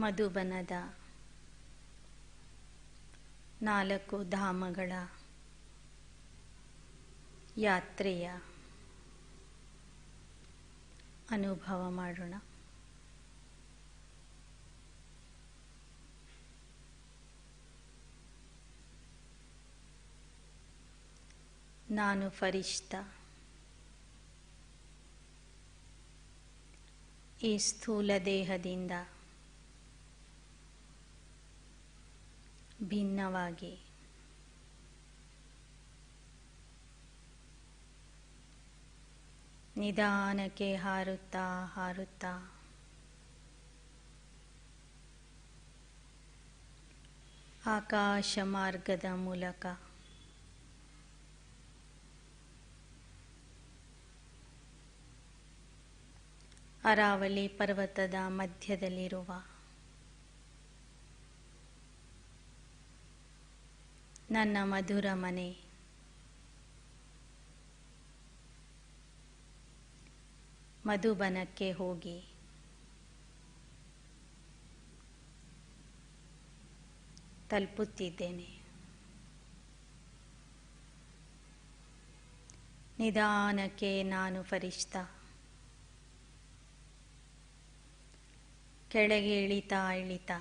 ಮಧುಬನದ 4 ಧಾಮಗಳ ಯಾತ್ರೆಯ ಅನುಭವ ಮಾಡೋಣ. ನಾನು ಫರಿಷ್ಠ. ಈ ಸ್ಥೂಲ ದೇಹದಿಂದ ಭಿನ್ನವಾಗಿ ನಿಧಾನಕ್ಕೆ ಹಾರುತ್ತಾ ಹಾರುತ್ತಾ ಆಕಾಶ ಮಾರ್ಗದ ಮೂಲಕ ಅರಾವಳಿ ಪರ್ವತದ ಮಧ್ಯದಲ್ಲಿರುವ ನನ್ನ ಮಧುರ ಮನೆ ಮಧುಬನಕ್ಕೆ ಹೋಗಿ ತಲುಪುತ್ತಿದ್ದೇನೆ. ನಿಧಾನಕ್ಕೆ ನಾನು ಫರಿಷ್ಠ ಕೆಳಗೆ ಇಳಿತಾ ಇಳಿತಾ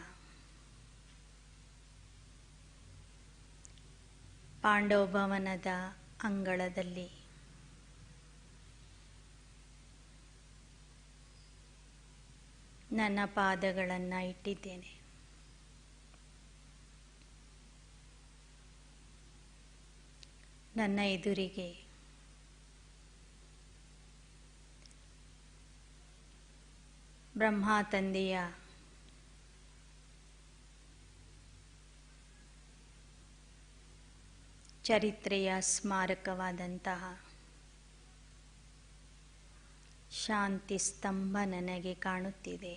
ಪಾಂಡವ ಭವನದ ಅಂಗಳದಲ್ಲಿ ನನ್ನ ಪಾದಗಳನ್ನು ಇಟ್ಟಿದ್ದೇನೆ. ನನ್ನ ಎದುರಿಗೆ ಬ್ರಹ್ಮ ತಂದೆಯ ಚರಿತ್ರೆಯ ಸ್ಮಾರಕವಾದಂತಹ ಶಾಂತಿ ಸ್ತಂಭ ನನಗೆ ಕಾಣುತ್ತಿದೆ.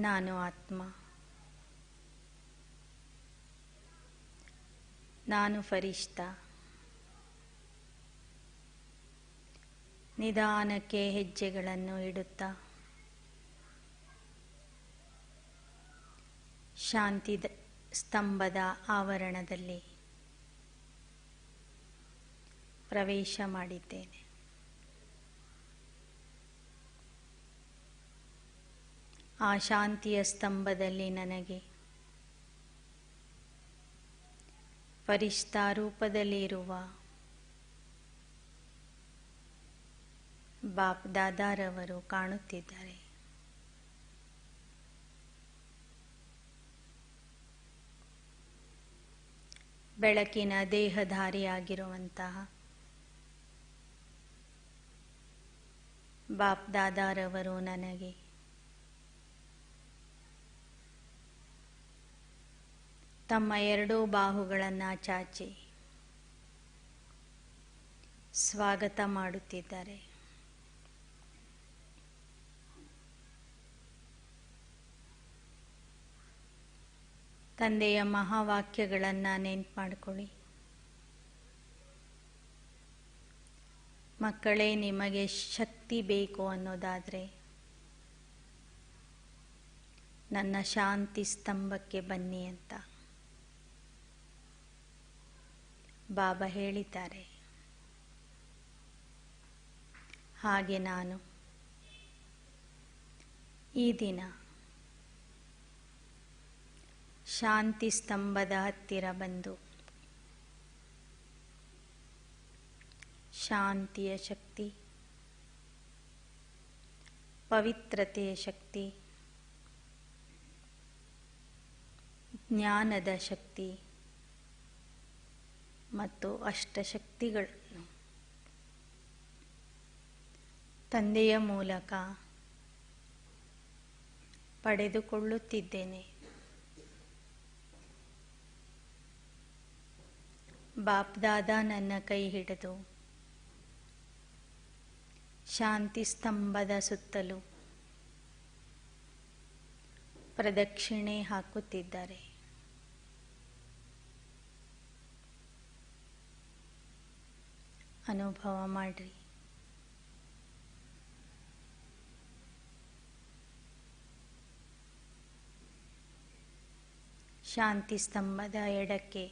ನಾನು ಆತ್ಮ, ನಾನು ಫರಿಷ್ಠ. ನಿಧಾನಕ್ಕೆ ಹೆಜ್ಜೆಗಳನ್ನು ಇಡುತ್ತಾ ಶಾಂತಿ ಸ್ತಂಭದ ಆವರಣದಲ್ಲಿ ಪ್ರವೇಶ ಮಾಡಿದ್ದೇನೆ. ಆ ಶಾಂತಿಯ ಸ್ತಂಭದಲ್ಲಿ ನನಗೆ ಫರಿಷ್ಠಾ ರೂಪದಲ್ಲಿ ಇರುವ ಬಾಪ್ ದಾದಾರವರು ಕಾಣುತ್ತಿದ್ದಾರೆ. ಬೆಳಕಿನ ದೇಹಧಾರಿಯಾಗಿರುವಂತಹ ಬಾಪ್ ದಾದಾರವರು ನನಗೆ ತಮ್ಮ ಎರಡೂ ಬಾಹುಗಳನ್ನು ಚಾಚಿ ಸ್ವಾಗತ ಮಾಡುತ್ತಿದ್ದಾರೆ. ತಂದೆಯ ಮಹಾವಾಕ್ಯಗಳನ್ನು ನೆನ್ಪು ಮಾಡಿಕೊಳ್ಳಿ. ಮಕ್ಕಳೇ, ನಿಮಗೆ ಶಕ್ತಿ ಬೇಕು ಅನ್ನೋದಾದರೆ ನನ್ನ ಶಾಂತಿ ಸ್ತಂಭಕ್ಕೆ ಬನ್ನಿ ಅಂತ ಬಾಬಾ ಹೇಳಿದ್ದಾರೆ. ಹಾಗೆ ನಾನು ಈ ದಿನ ಶಾಂತಿ ಸ್ತಂಭದ ಹತ್ತಿರ ಬಂದು ಶಾಂತಿಯ ಶಕ್ತಿ, ಪವಿತ್ರತೆಯ ಶಕ್ತಿ, ಜ್ಞಾನದ ಶಕ್ತಿ ಮತ್ತು ಅಷ್ಟಶಕ್ತಿಗಳನ್ನು ತಂದೆಯ ಮೂಲಕ ಪಡೆದುಕೊಳ್ಳುತ್ತಿದ್ದೇನೆ. ಬಾಪ್ ದಾದಾ ನನ್ನ ಕೈ ಹಿಡಿದು ಶಾಂತಿ ಸ್ತಂಭದ ಸುತ್ತಲೂ ಪ್ರದಕ್ಷಿಣೆ ಹಾಕುತ್ತಿದ್ದಾರೆ. ಅನುಭವ ಮಾಡ್ರಿ. ಶಾಂತಿ ಸ್ತಂಭದ ಎಡಕ್ಕೆ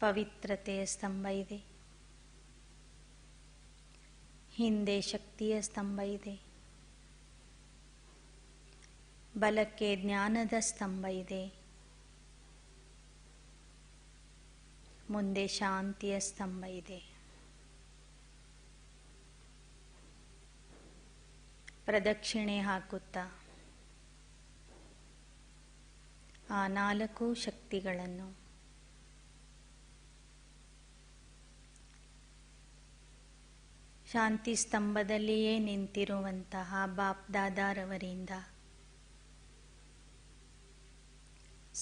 ಪವಿತ್ರತೆಯ ಸ್ತಂಭ ಇದೆ, ಹಿಂದೆ ಶಕ್ತಿಯ ಸ್ತಂಭ ಇದೆ, ಬಲಕ್ಕೆ ಜ್ಞಾನದ ಸ್ತಂಭ ಇದೆ, ಮುಂದೆ ಶಾಂತಿಯ ಸ್ತಂಭ ಇದೆ. ಪ್ರದಕ್ಷಿಣೆ ಹಾಕುತ್ತಾ ಆ 4 ಶಕ್ತಿಗಳನ್ನು ಶಾಂತಿ ಸ್ತಂಭದಲ್ಲಿಯೇ ನಿಂತಿರುವಂತಹ ಬಾಪ್ ದಾದಾರವರಿಂದ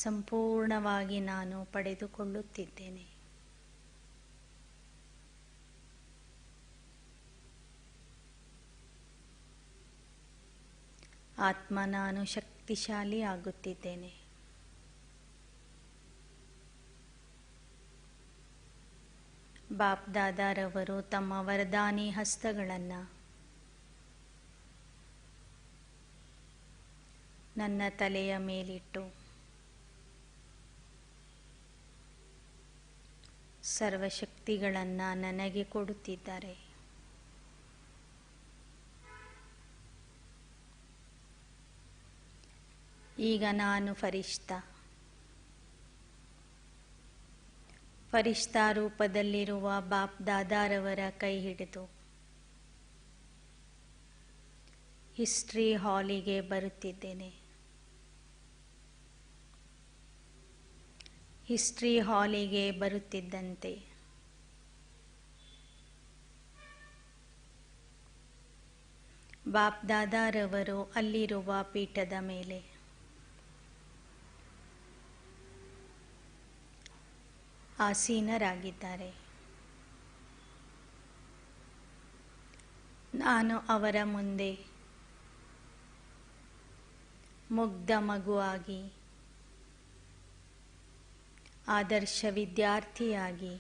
ಸಂಪೂರ್ಣವಾಗಿ ನಾನು ಪಡೆದುಕೊಳ್ಳುತ್ತಿದ್ದೇನೆ. ಆತ್ಮ ನಾನು ಶಕ್ತಿಶಾಲಿ ಆಗುತ್ತಿದ್ದೇನೆ. ಬಾಪ್ ದಾದಾರವರು ತಮ್ಮ ವರದಾನಿ ಹಸ್ತಗಳನ್ನು ನನ್ನ ತಲೆಯ ಮೇಲಿಟ್ಟು ಸರ್ವಶಕ್ತಿಗಳನ್ನು ನನಗೆ ಕೊಡುತ್ತಿದ್ದಾರೆ. ಈಗ ನಾನು ಫರಿಷ್ಠಾ ರೂಪದಲ್ಲಿರುವ ಬಾಪ್ ದಾದಾರವರ ಕೈ ಹಿಡಿದು ಹಿಸ್ಟ್ರಿ ಹಾಲಿಗೆ ಬರುತ್ತಿದ್ದೇನೆ. ಹಿಸ್ಟ್ರಿ ಹಾಲಿಗೆ ಬರುತ್ತಿದ್ದಂತೆ ಬಾಪ್ ದಾದಾರವರು ಅಲ್ಲಿರುವ ಪೀಠದ ಮೇಲೆ ಆಸೀನರಾಗಿದ್ದಾರೆ. ನಾನು ಅವರ ಮುಂದೆ ಮುಗ್ಧ ಮಗುವಾಗಿ, ಆದರ್ಶ ವಿದ್ಯಾರ್ಥಿಯಾಗಿ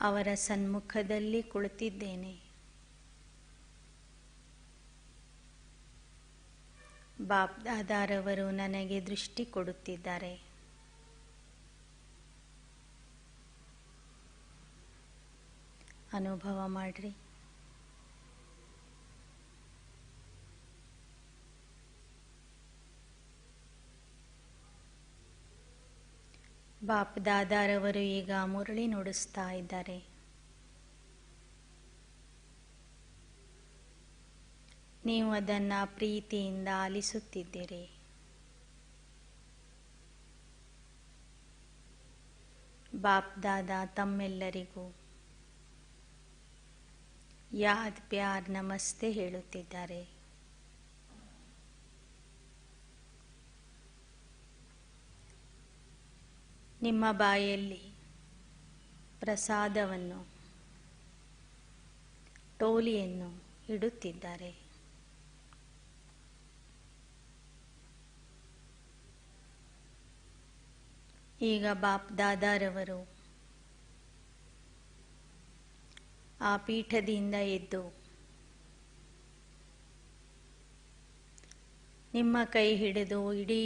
ಅವರ ಸನ್ಮುಖದಲ್ಲಿ ಕುಳಿತಿದ್ದೇನೆ. ಬಾಪ್ ದಾದಾರವರು ನನಗೆ ದೃಷ್ಟಿ ಕೊಡುತ್ತಿದ್ದಾರೆ. ಅನುಭವ ಮಾಡ್ರಿ. ಬಾಪ್ ದಾದಾರವರು ಈಗ ಮುರಳಿ ನುಡಿಸ್ತಾ ಇದ್ದಾರೆ. ನೀವು ಅದನ್ನು ಪ್ರೀತಿಯಿಂದ ಆಲಿಸುತ್ತಿದ್ದೀರಿ. ಬಾಪ್ ದಾದಾ ತಮ್ಮೆಲ್ಲರಿಗೂ ಯಾದ್ ಪ್ಯಾರ್ ನಮಸ್ತೆ ಹೇಳುತ್ತಿದ್ದಾರೆ. ನಿಮ್ಮ ಬಾಯಲ್ಲಿ ಪ್ರಸಾದವನ್ನು, ಟೋಲಿಯನ್ನು ಇಡುತ್ತಿದ್ದಾರೆ. ಈಗ ಬಾಪ್ ದಾದಾರವರು ಆ ಪೀಠದಿಂದ ಎದ್ದು ನಿಮ್ಮ ಕೈ ಹಿಡಿದು ಇಡೀ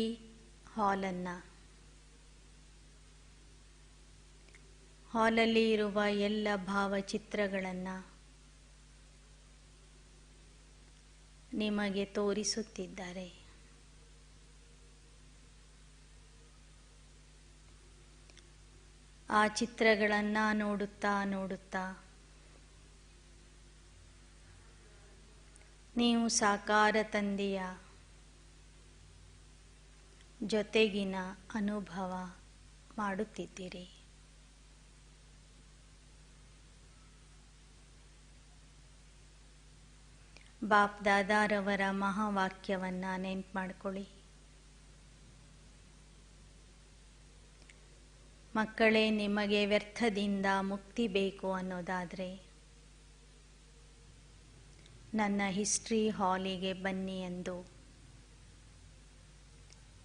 ಹಾಲಲ್ಲಿ ಇರುವ ಎಲ್ಲ ಭಾವಚಿತ್ರಗಳನ್ನು ನಿಮಗೆ ತೋರಿಸುತ್ತಿದ್ದಾರೆ. ಆ ಚಿತ್ರಗಳನ್ನು ನೋಡುತ್ತಾ ನೋಡುತ್ತಾ ನೀವು ಸಾಕಾರ ತಂದೆಯ ಜೊತೆಗಿನ ಅನುಭವ ಮಾಡುತ್ತಿದ್ದೀರಿ. ಬಾಪ್ ದಾದಾರವರ ಮಹಾವಾಕ್ಯವನ್ನು ನೆನ್ಪು ಮಾಡಿಕೊಳ್ಳಿ. ಮಕ್ಕಳೇ, ನಿಮಗೆ ವ್ಯರ್ಥದಿಂದ ಮುಕ್ತಿ ಬೇಕು ಅನ್ನೋದಾದರೆ ನನ್ನ ಹಿಸ್ಟ್ರಿ ಹಾಲಿಗೆ ಬನ್ನಿ ಎಂದು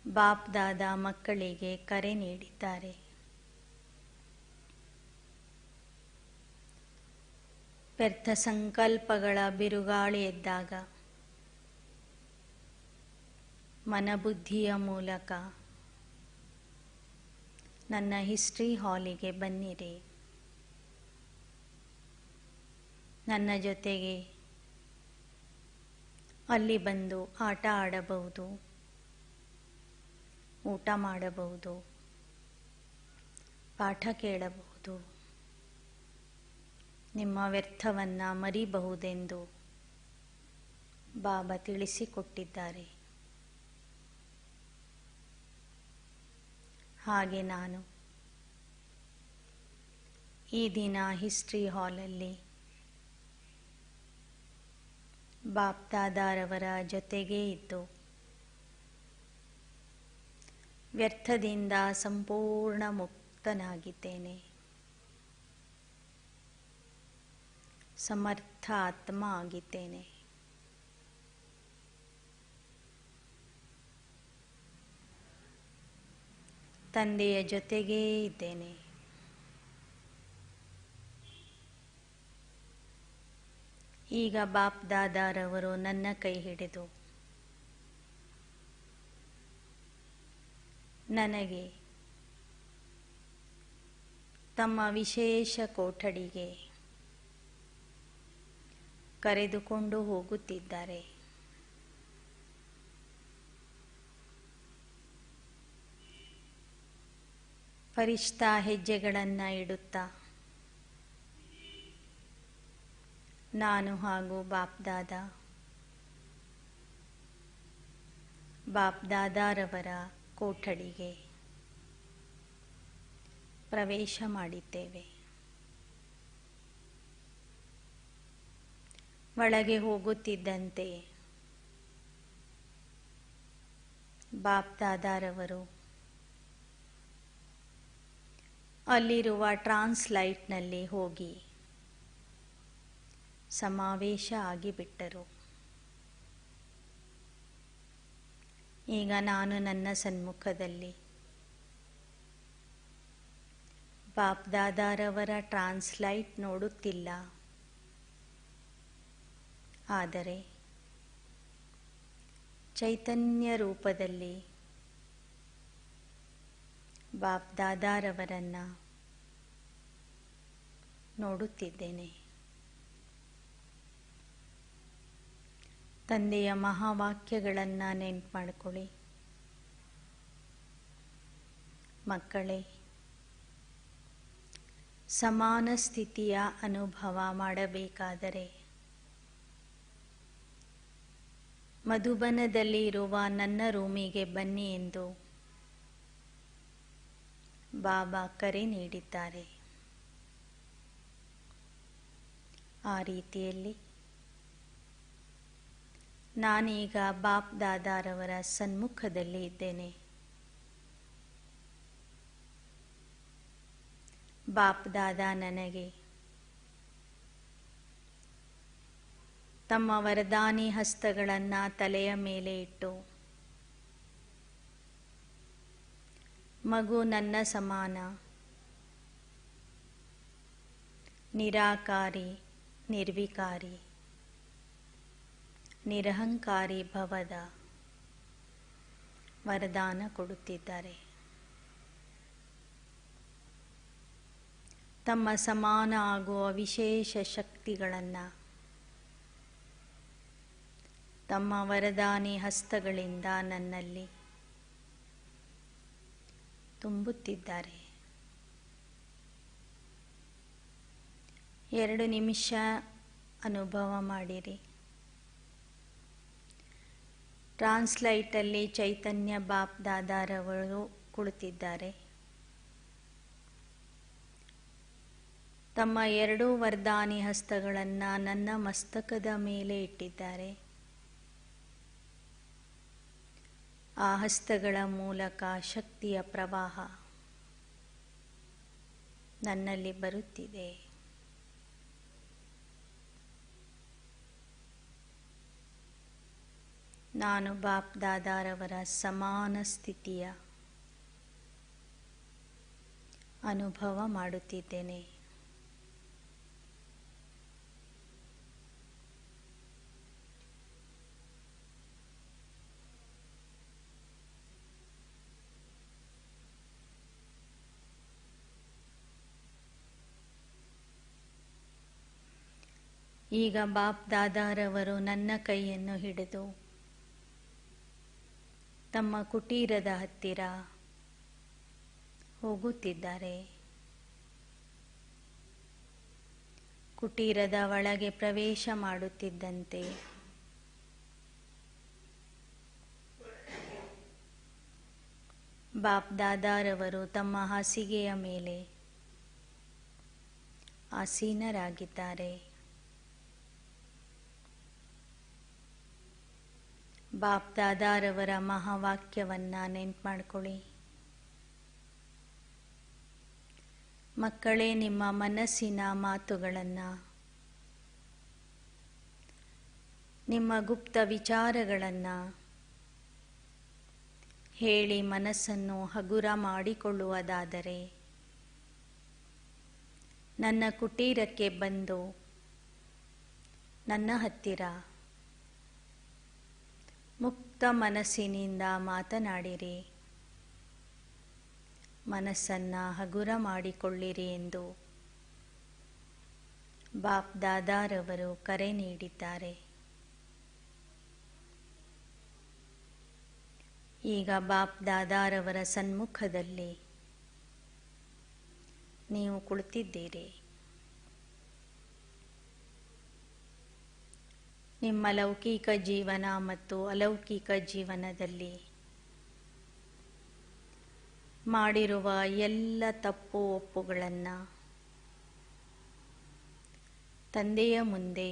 ಬಾಪ್ ದಾದಾ ಮಕ್ಕಳಿಗೆ ಕರೆ ನೀಡಿದ್ದಾರೆ. ವ್ಯರ್ಥ ಸಂಕಲ್ಪಗಳ ಬಿರುಗಾಳಿ ಎದ್ದಾಗ ಮನಬುದ್ಧಿಯ ಮೂಲಕ ನನ್ನ ಹಿಸ್ಟ್ರಿ ಹಾಲಿಗೆ ಬನ್ನಿರಿ. ನನ್ನ ಜೊತೆಗೆ ಅಲ್ಲಿ ಬಂದು ಆಟ ಆಡಬಹುದು, ಊಟ ಮಾಡಬಹುದು, ಪಾಠ ಕೇಳಬಹುದು, ನಿಮ್ಮ ವ್ಯರ್ಥವನ್ನು ಮರಿಬಹುದೆಂದು ಬಾಬಾ ತಿಳಿಸಿಕೊಟ್ಟಿದ್ದಾರೆ. ಹಾಗೆ ನಾನು ಈ ದಿನ ಹಿಸ್ಟ್ರಿ ಹಾಲಲ್ಲಿ ಬಾಪ್ ದಾದಾರವರ ಜೊತೆಗೇ ಇದ್ದು ವ್ಯರ್ಥದಿಂದ ಸಂಪೂರ್ಣ ಮುಕ್ತನಾಗಿದ್ದೇನೆ. ಸಮರ್ಥ ಆತ್ಮ ಆಗಿದ್ದೇನೆ. ತಂದೆಯ ಜೊತೆಗೇ ಇದ್ದೇನೆ. ಈಗ ಬಾಪ್ ದಾದಾರವರು ನನ್ನ ಕೈ ಹಿಡಿದು ನನಗೆ ತಮ್ಮ ವಿಶೇಷ ಕೊಠಡಿಗೆ ಕರೆದುಕೊಂಡು ಹೋಗುತ್ತಿದ್ದಾರೆ. ಫರಿಷ್ಠಾ ಹೆಜ್ಜೆಗಳನ್ನು ಇಡುತ್ತಾ ನಾನು ಹಾಗೂ ಬಾಪ್ ದಾದಾರವರ ಕೊಠಡಿಗೆ ಪ್ರವೇಶ ಮಾಡಿದ್ದೇವೆ. ಒಳಗೆ ಹೋಗುತ್ತಿದ್ದಂತೆ ಬಾಪ್ ದಾದಾರವರು ಅಲ್ಲಿರುವ ಟ್ರಾನ್ಸ್ಲೈಟ್ನಲ್ಲಿ ಹೋಗಿ ಸಮಾವೇಶ ಆಗಿಬಿಟ್ಟರು. ಈಗ ನಾನು ನನ್ನ ಸನ್ಮುಖದಲ್ಲಿ ಬಾಪ್ ದಾದಾರವರ ಟ್ರಾನ್ಸ್ಲೈಟ್ ನೋಡುತ್ತಿಲ್ಲ, ಆದರೆ ಚೈತನ್ಯ ರೂಪದಲ್ಲಿ ಬಾಪ್ ದಾದಾರವರನ್ನು ನೋಡುತ್ತಿದ್ದೇನೆ. ತಂದೆಯ ಮಹಾವಾಕ್ಯಗಳನ್ನು ನೆನ್ಪು ಮಾಡಿಕೊಳ್ಳಿ. ಮಕ್ಕಳೇ, ಸಮಾನ ಸ್ಥಿತಿಯ ಅನುಭವ ಮಾಡಬೇಕಾದರೆ ಮಧುಬನದಲ್ಲಿ ಇರುವ ನನ್ನ ರೂಮಿಗೆ ಬನ್ನಿ ಎಂದು ಬಾಬಾ ಕರೆ ನೀಡಿದ್ದಾರೆ. ಆ ರೀತಿಯಲ್ಲಿ ನಾನೀಗ ಬಾಪ್ ದಾದಾರವರ ಸನ್ಮುಖದಲ್ಲಿ ಇದ್ದೇನೆ. ಬಾಪ್ ದಾದಾ ನನಗೆ ತಮ್ಮ ವರದಾನಿ ಹಸ್ತಗಳನ್ನು ತಲೆಯ ಮೇಲೆ ಇಟ್ಟು, ಮಗು ನನ್ನ ಸಮಾನ, ನಿರಾಕಾರಿ, ನಿರ್ವಿಕಾರಿ, ನಿರಹಂಕಾರಿ ಭವದ ವರದಾನ ಕೊಡುತ್ತಿದ್ದಾರೆ. ತಮ್ಮ ಸಮಾನ ಆಗುವ ವಿಶೇಷ ಶಕ್ತಿಗಳನ್ನು ತಮ್ಮ ವರದಾನಿ ಹಸ್ತಗಳಿಂದ ನನ್ನಲ್ಲಿ ತುಂಬುತ್ತಿದ್ದಾರೆ. 2 ನಿಮಿಷ ಅನುಭವ ಮಾಡಿರಿ. ಟ್ರಾನ್ಸ್ಲೈಟಲ್ಲಿ ಚೈತನ್ಯ ಬಾಪ್ ದಾದಾರವರು ಕುಳಿತಿದ್ದಾರೆ. ತಮ್ಮ 2 ವರದಾನಿ ಹಸ್ತಗಳನ್ನು ನನ್ನ ಮಸ್ತಕದ ಮೇಲೆ ಇಟ್ಟಿದ್ದಾರೆ. ಆ ಹಸ್ತಗಳ ಮೂಲಕ ಶಕ್ತಿಯ ಪ್ರವಾಹ ನನ್ನಲ್ಲಿ ಬರುತ್ತಿದೆ. ನಾನು ಬಾಪ್ ದಾದಾರವರ ಸಮಾನ ಸ್ಥಿತಿಯ ಅನುಭವ ಮಾಡುತ್ತಿದ್ದೇನೆ. ಈಗ ಬಾಪ್ ದಾದಾರವರು ನನ್ನ ಕೈಯನ್ನು ಹಿಡಿದು ತಮ್ಮ ಕುಟೀರದ ಹತ್ತಿರ ಹೋಗುತ್ತಿದ್ದಾರೆ. ಕುಟೀರದ ಒಳಗೆ ಪ್ರವೇಶ ಮಾಡುತ್ತಿದ್ದಂತೆ ಬಾಪ್ ದಾದಾರವರು ತಮ್ಮ ಹಾಸಿಗೆಯ ಮೇಲೆ ಆಸೀನರಾಗಿದ್ದಾರೆ. ಬಾಪ್ ದಾದಾರವರ ಮಹಾವಾಕ್ಯವನ್ನು ನೆನ್ಪು ಮಾಡಿಕೊಳ್ಳಿ. ಮಕ್ಕಳೇ, ನಿಮ್ಮ ಮನಸ್ಸಿನ ಮಾತುಗಳನ್ನು, ನಿಮ್ಮ ಗುಪ್ತ ವಿಚಾರಗಳನ್ನು ಹೇಳಿ ಮನಸ್ಸನ್ನು ಹಗುರ ಮಾಡಿಕೊಳ್ಳುವುದಾದರೆ ನನ್ನ ಕುಟೀರಕ್ಕೆ ಬಂದು ನನ್ನ ಹತ್ತಿರ ಮುಕ್ತ ಮನಸ್ಸಿನಿಂದ ಮಾತನಾಡಿರಿ, ಮನಸ್ಸನ್ನು ಹಗುರ ಮಾಡಿಕೊಳ್ಳಿರಿ ಎಂದು ಬಾಪ್ ದಾದಾರವರು ಕರೆ ನೀಡಿದ್ದಾರೆ. ಈಗ ಬಾಪ್ ದಾದಾರವರ ಸನ್ಮುಖದಲ್ಲಿ ನೀವು ಕುಳಿತಿದ್ದೀರಿ. ನಿಮ್ಮ ಲೌಕಿಕ ಜೀವನ ಮತ್ತು ಅಲೌಕಿಕ ಜೀವನದಲ್ಲಿ ಮಾಡಿರುವ ಎಲ್ಲ ತಪ್ಪು ಒಪ್ಪುಗಳನ್ನು ತಂದೆಯ ಮುಂದೆ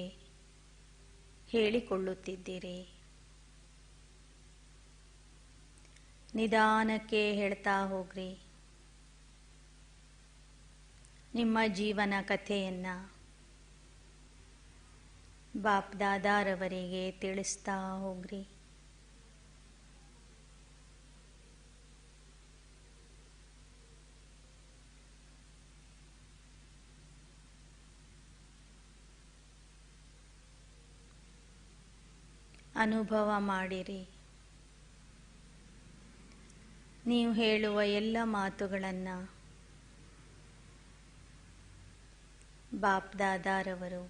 ಹೇಳಿಕೊಳ್ಳುತ್ತಿದ್ದೀರಿ. ನಿಧಾನಕ್ಕೆ ಹೇಳ್ತಾ ಹೋಗ್ರಿ. ನಿಮ್ಮ ಜೀವನ ಕಥೆಯನ್ನು ಬಾಪ್ ದಾದಾರವರಿಗೆ ತಿಳಿಸ್ತಾ ಹೋಗ್ರಿ. ಅನುಭವ ಮಾಡಿರಿ. ನೀವು ಹೇಳುವ ಎಲ್ಲ ಮಾತುಗಳನ್ನು ಬಾಪ್ ದಾದಾರವರು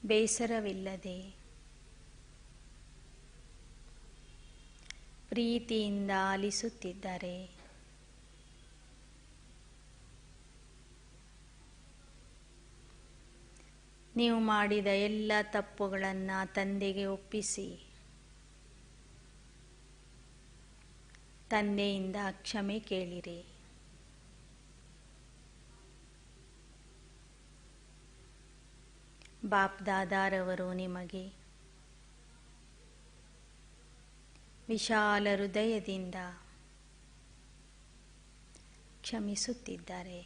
ಬೇಸರವಿಲ್ಲದೆ ಪ್ರೀತಿಯಿಂದ ಆಲಿಸುತ್ತಿದ್ದಾರೆ. ನೀವು ಮಾಡಿದ ಎಲ್ಲ ತಪ್ಪುಗಳನ್ನು ತಂದೆಗೆ ಒಪ್ಪಿಸಿ ತಂದೆಯಿಂದ ಕ್ಷಮೆ ಕೇಳಿರಿ. ಬಾಪ್ ದಾದಾರವರು ನಿಮಗೆ ವಿಶಾಲ ಹೃದಯದಿಂದ ಕ್ಷಮಿಸುತ್ತಿದ್ದಾರೆ.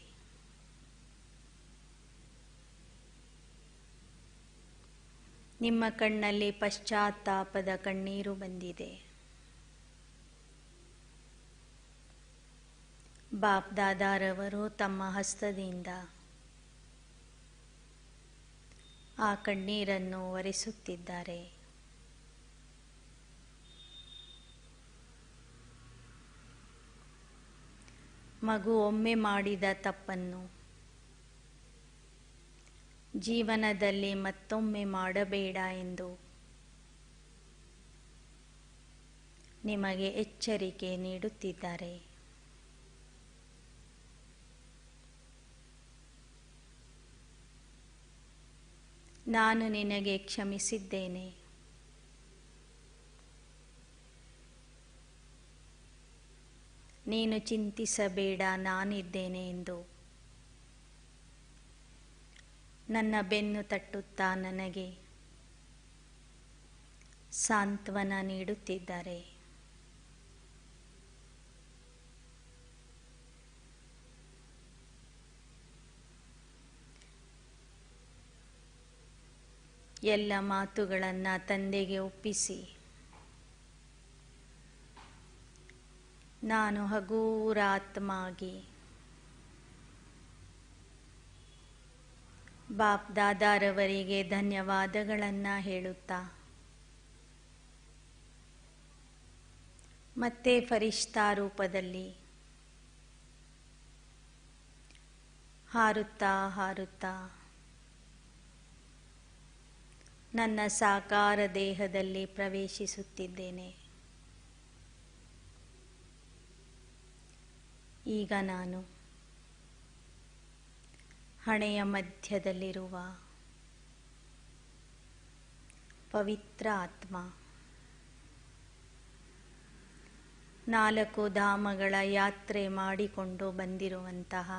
ನಿಮ್ಮ ಕಣ್ಣಲ್ಲಿ ಪಶ್ಚಾತ್ತಾಪದ ಕಣ್ಣೀರು ಬಂದಿದೆ. ಬಾಪ್ ದಾದಾರವರು ತಮ್ಮ ಹಸ್ತದಿಂದ ಆ ಕಣ್ಣೀರನ್ನು ಒರೆಸುತ್ತಿದ್ದಾರೆ. ಮಗು ಒಮ್ಮೆ ಮಾಡಿದ ತಪ್ಪನ್ನು ಜೀವನದಲ್ಲಿ ಮತ್ತೊಮ್ಮೆ ಮಾಡಬೇಡ ಎಂದು ನಿಮಗೆ ಎಚ್ಚರಿಕೆ ನೀಡುತ್ತಿದ್ದಾರೆ. ನಾನು ನಿನಗೆ ಕ್ಷಮಿಸಿದ್ದೇನೆ. ನೀನು ಚಿಂತಿಸಬೇಡ, ನಾನಿದ್ದೇನೆ ಎಂದು ನನ್ನ ಬೆನ್ನು ತಟ್ಟುತ್ತಾ ನನಗೆ ಸಾಂತ್ವನ ನೀಡುತ್ತಿದ್ದಾರೆ. ಎಲ್ಲ ಮಾತುಗಳನ್ನು ತಂದೆಗೆ ಒಪ್ಪಿಸಿ ನಾನು ಹಗೂರಾತ್ಮಾಗಿ ಬಾಪ್ ದಾದಾರವರಿಗೆ ಧನ್ಯವಾದಗಳನ್ನು ಹೇಳುತ್ತಾ ಮತ್ತೆ ಫರಿಷ್ಠಾ ರೂಪದಲ್ಲಿ ಹಾರುತ್ತಾ ಹಾರುತ್ತಾ ನನ್ನ ಸಾಕಾರ ದೇಹದಲ್ಲಿ ಪ್ರವೇಶಿಸುತ್ತಿದ್ದೇನೆ. ಈಗ ನಾನು ಹಣೆಯ ಮಧ್ಯದಲ್ಲಿರುವ ಪವಿತ್ರ ಆತ್ಮ, 4 ಧಾಮಗಳ ಯಾತ್ರೆ ಮಾಡಿಕೊಂಡು ಬಂದಿರುವಂತಹ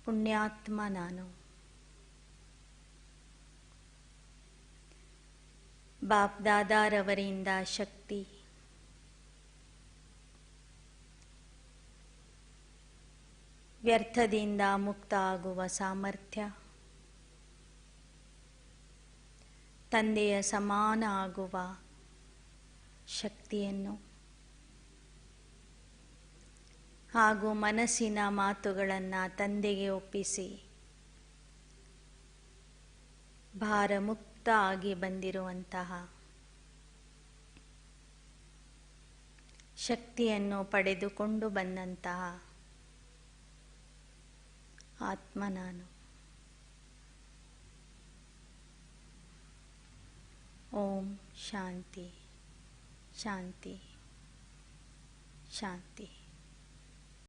ಪುಣ್ಯಾತ್ಮ ನಾನು. ಬಾಪ್ ದಾದಾರವರಿಂದ ಶಕ್ತಿ, ವ್ಯರ್ಥದಿಂದ ಮುಕ್ತ ಆಗುವ ಸಾಮರ್ಥ್ಯ, ತಂದೆಯ ಸಮಾನ ಆಗುವ ಶಕ್ತಿಯನ್ನು ಹಾಗೂ ಮನಸ್ಸಿನ ಮಾತುಗಳನ್ನು ತಂದೆಗೆ ಒಪ್ಪಿಸಿ ಭಾರಮುಕ್ತ ಆಗಿ ಬಂದಿರುವಂತಹ ಶಕ್ತಿಯನ್ನು ಪಡೆದುಕೊಂಡು ಬಂದಂತಹ ಆತ್ಮ ನಾನು. ಓಂ ಶಾಂತಿ ಶಾಂತಿ ಶಾಂತಿ.